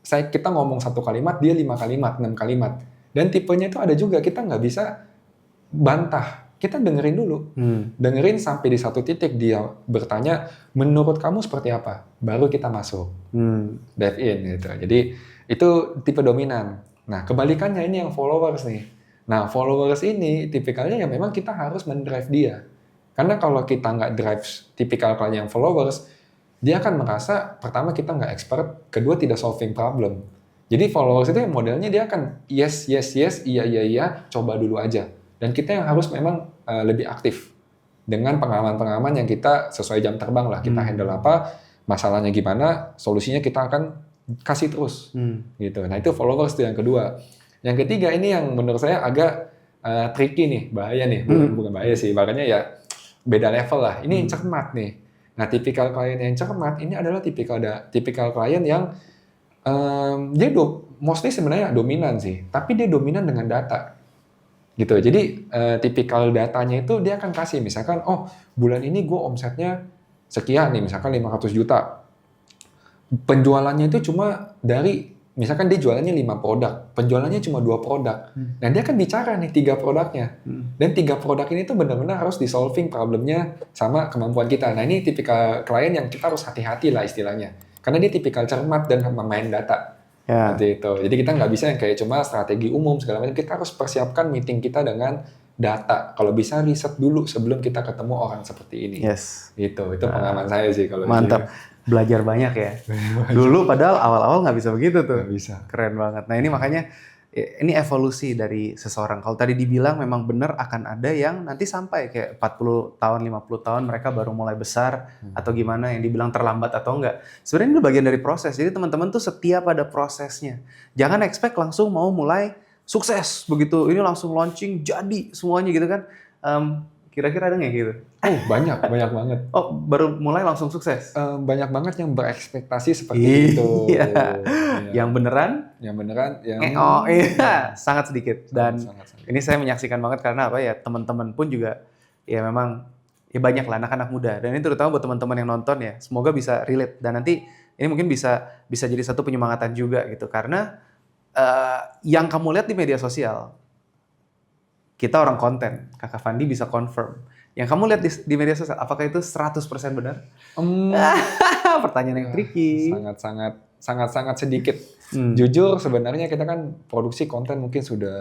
Kita ngomong 1 kalimat, dia 5 kalimat, 6 kalimat. Dan tipenya itu ada juga, kita nggak bisa bantah. Kita dengerin dulu. Dengerin sampai di satu titik dia bertanya, menurut kamu seperti apa? Baru kita masuk. Dive in gitu. Jadi itu tipe dominan. Nah kebalikannya ini yang followers nih. Nah followers ini tipikalnya ya memang kita harus mendrive dia. Karena kalau kita nggak drive tipikal klien yang followers, dia akan merasa pertama kita nggak expert, kedua tidak solving problem. Jadi followers itu modelnya dia akan yes, iya, coba dulu aja. Dan kita yang harus memang lebih aktif dengan pengalaman-pengalaman yang kita sesuai jam terbang lah. Kita handle apa, masalahnya gimana, solusinya kita akan kasih terus. Gitu. Nah itu followers itu yang kedua. Yang ketiga ini yang menurut saya agak tricky nih, bahaya nih. Bukan bahaya sih, makanya ya beda level lah. Ini cermat nih. Nah, tipikal klien yang cermat ini adalah tipikal klien yang dia mostly sebenarnya dominan sih, tapi dia dominan dengan data. Gitu. Jadi tipikal datanya itu dia akan kasih misalkan oh, bulan ini gue omsetnya sekian nih, misalkan 500 juta. Penjualannya itu cuma dari misalkan dia jualannya 5 produk, penjualannya cuma 2 produk. Nah, dia akan bicara nih 3 produknya. Dan 3 produk ini tuh benar-benar harus di-solving problemnya sama kemampuan kita. Nah, ini tipikal klien yang kita harus hati-hati lah istilahnya. Karena dia tipikal cermat dan memain data. Seperti itu. Jadi kita nggak bisa yang kayak cuma strategi umum segala macam. Kita harus persiapkan meeting kita dengan data. Kalau bisa riset dulu sebelum kita ketemu orang seperti ini. Itu pengalaman saya sih kalau mantap. Belajar banyak ya. Dulu padahal awal-awal nggak bisa begitu tuh. Nggak bisa. Keren banget. Nah ini makanya ini evolusi dari seseorang. Kalau tadi dibilang memang benar akan ada yang nanti sampai kayak 40 tahun, 50 tahun mereka baru mulai besar atau gimana yang dibilang terlambat atau enggak. Sebenarnya itu bagian dari proses. Jadi teman-teman tuh setia pada prosesnya. Jangan expect langsung mau mulai sukses begitu. Ini langsung launching jadi semuanya gitu kan. Kira-kira ada nggak gitu? Oh banyak banget. Oh baru mulai langsung sukses? Banyak banget yang berekspektasi seperti itu. Iya. Yang beneran? Yang beneran. Sangat sedikit. Dan ini saya menyaksikan banget karena apa ya teman-teman pun juga ya memang ya banyak lah anak-anak muda. Dan ini terutama buat teman-teman yang nonton ya. Semoga bisa relate dan nanti ini mungkin bisa jadi satu penyemangatan juga gitu karena yang kamu lihat di media sosial. Kita orang konten, Kakak Fandi bisa confirm. Yang kamu lihat di media sosial, apakah itu 100% benar? Pertanyaan yang tricky. Sangat sedikit. Jujur sebenarnya kita kan produksi konten mungkin sudah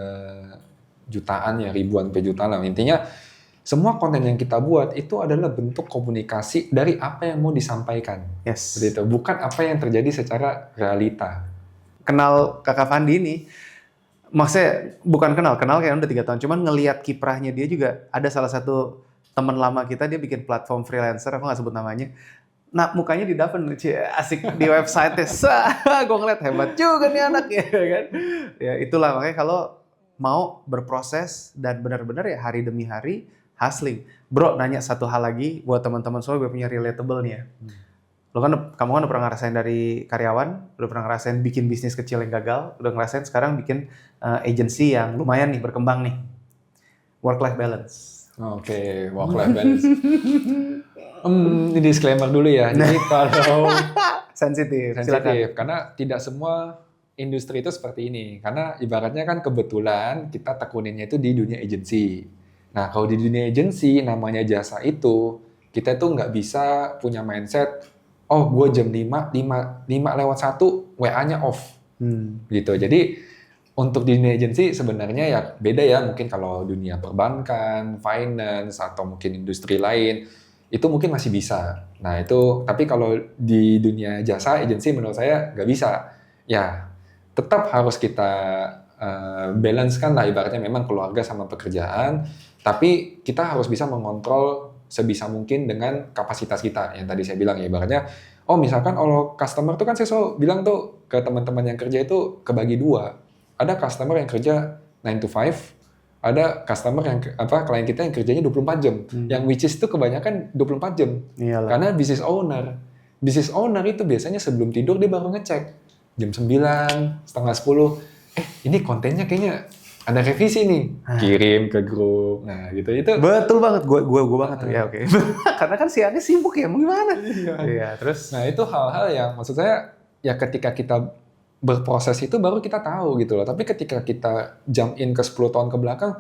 jutaan ya, ribuan sampai jutaan lah. Intinya semua konten yang kita buat itu adalah bentuk komunikasi dari apa yang mau disampaikan. Yes. Seperti itu. Bukan apa yang terjadi secara realita. Kenal Kakak Fandi ini, maksudnya bukan kenal kayaknya udah 3 tahun. Cuman ngelihat kiprahnya dia juga, ada salah satu teman lama kita, dia bikin platform freelancer, aku nggak sebut namanya. Nah, mukanya di Daven, asik di website-nya. Gue ngeliat hebat juga nih anak ya kan. Ya itulah makanya kalau mau berproses dan benar-benar ya hari demi hari hustling. Bro, nanya satu hal lagi buat teman-teman semua, gue punya relatable nih ya. Kamu kan udah pernah ngerasain dari karyawan, udah pernah ngerasain bikin bisnis kecil yang gagal, udah ngerasain sekarang bikin agency yang lumayan nih berkembang nih. Work-life balance. Oke, work-life balance. Ini disclaimer dulu ya. Jadi kalau sensitif, karena tidak semua industri itu seperti ini. Karena ibaratnya kan kebetulan kita tekuninnya itu di dunia agency. Nah, kalau di dunia agency namanya jasa itu, kita tuh nggak bisa punya mindset, oh gue jam 5 lewat 1, WA-nya off. Gitu. Jadi untuk di dunia agency sebenarnya ya beda ya, mungkin kalau dunia perbankan, finance, atau mungkin industri lain, itu mungkin masih bisa. Nah itu, tapi kalau di dunia jasa, agency menurut saya nggak bisa. Ya, tetap harus kita balance kan lah, ibaratnya memang keluarga sama pekerjaan, tapi kita harus bisa mengontrol sebisa mungkin dengan kapasitas kita. Yang tadi saya bilang ya, ibaratnya, oh misalkan kalau customer tuh kan saya selalu bilang tuh ke teman-teman yang kerja itu kebagi 2. Ada customer yang kerja 9 to 5, ada customer yang klien kita yang kerjanya 24 jam. Yang which is itu kebanyakan 24 jam. Iyalah. Karena business owner itu biasanya sebelum tidur dia baru ngecek. Jam 9, setengah 10, ini kontennya kayaknya ada revisi nih. Kirim ke grup. Nah, gitu itu. Betul banget, gua banget tuh. Ya oke. Karena kan siangnya sibuk ya, mau gimana? Iya, terus nah, itu hal-hal yang maksud saya ya ketika kita berproses itu baru kita tahu gitu loh. Tapi ketika kita jump in ke 10 tahun ke belakang,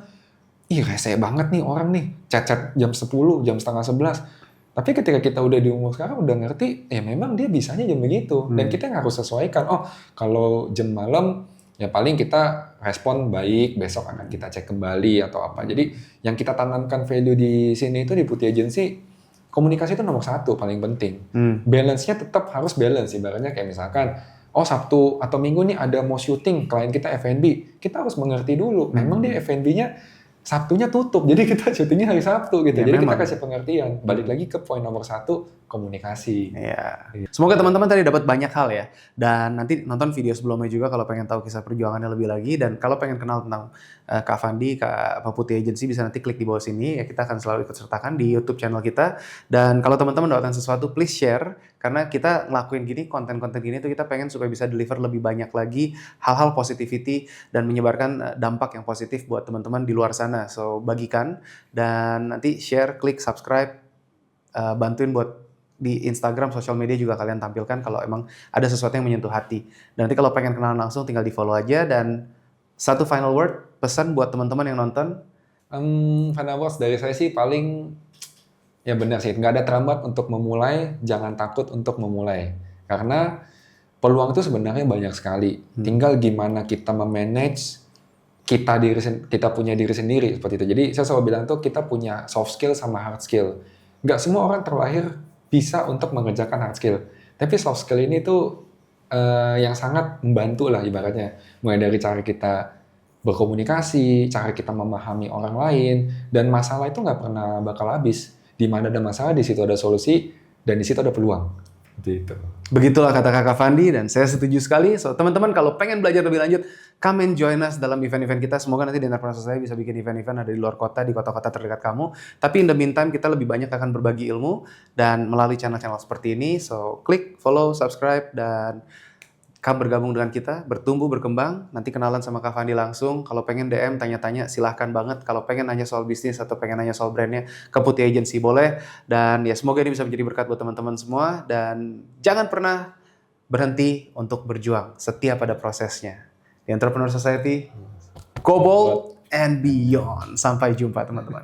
rese banget nih orang nih, chat jam 10, jam setengah 11. Tapi ketika kita udah di umur sekarang udah ngerti, ya memang dia bisanya jam begitu. Dan kita yang harus sesuaikan. Oh, kalau jam malam, ya paling kita respon baik, besok akan kita cek kembali atau apa. Jadi yang kita tanamkan value di sini itu di Putih Agency, komunikasi itu nomor 1, paling penting. Balance-nya tetap harus balance. Ibaratnya kayak misalkan, oh Sabtu atau Minggu nih ada mau syuting, klien kita F&B, kita harus mengerti dulu, memang dia F&B-nya Sabtunya tutup, jadi kita syutingnya hari Sabtu gitu. Ya, jadi memang. kita kasih pengertian. Balik lagi ke poin nomor 1, komunikasi. Iya. Semoga teman-teman tadi dapat banyak hal ya. Dan nanti nonton video sebelumnya juga kalau pengen tahu kisah perjuangannya lebih lagi. Dan kalau pengen kenal tentang Kak Fandi, Kak Putih Agency, bisa nanti klik di bawah sini. Ya, kita akan selalu ikut sertakan di YouTube channel kita. Dan kalau teman-teman mendapatkan sesuatu, please share. Karena kita ngelakuin gini, konten-konten gini tuh kita pengen supaya bisa deliver lebih banyak lagi hal-hal positivity dan menyebarkan dampak yang positif buat teman-teman di luar sana. So, bagikan dan nanti share, klik, subscribe, bantuin buat di Instagram, sosial media juga kalian tampilkan kalau emang ada sesuatu yang menyentuh hati. Dan nanti kalau pengen kenalan langsung tinggal di follow aja. Dan satu final word, pesan buat teman-teman yang nonton. Final words dari saya sih paling, ya benar sih, nggak ada terlambat untuk memulai, jangan takut untuk memulai. Karena peluang itu sebenarnya banyak sekali. Tinggal gimana kita memanage kita punya diri sendiri seperti itu. Jadi saya selalu bilang tuh kita punya soft skill sama hard skill. Nggak semua orang terlahir bisa untuk mengerjakan hard skill. Tapi soft skill ini tuh yang sangat membantu lah ibaratnya. Mulai dari cara kita berkomunikasi, cara kita memahami orang lain, dan masalah itu nggak pernah bakal habis. Di mana ada masalah, di situ ada solusi, dan di situ ada peluang. Gitu. Begitulah kata Kakak Fandi dan saya setuju sekali. So teman-teman kalau pengen belajar lebih lanjut, come and join us dalam event-event kita. Semoga nanti di Entrepreneur saya bisa bikin event-event ada di luar kota, di kota-kota terdekat kamu. Tapi in the meantime kita lebih banyak akan berbagi ilmu dan melalui channel-channel seperti ini. So klik, follow, subscribe dan kamu bergabung dengan kita, bertumbuh, berkembang. Nanti kenalan sama Kak Fandi langsung. Kalau pengen DM, tanya-tanya, silahkan banget. Kalau pengen nanya soal bisnis atau pengen nanya soal brandnya, ke Putih Agency boleh. Dan ya semoga ini bisa menjadi berkat buat teman-teman semua. Dan jangan pernah berhenti untuk berjuang. Setiap ada prosesnya. Di Entrepreneur Society, go bold and beyond. Sampai jumpa teman-teman.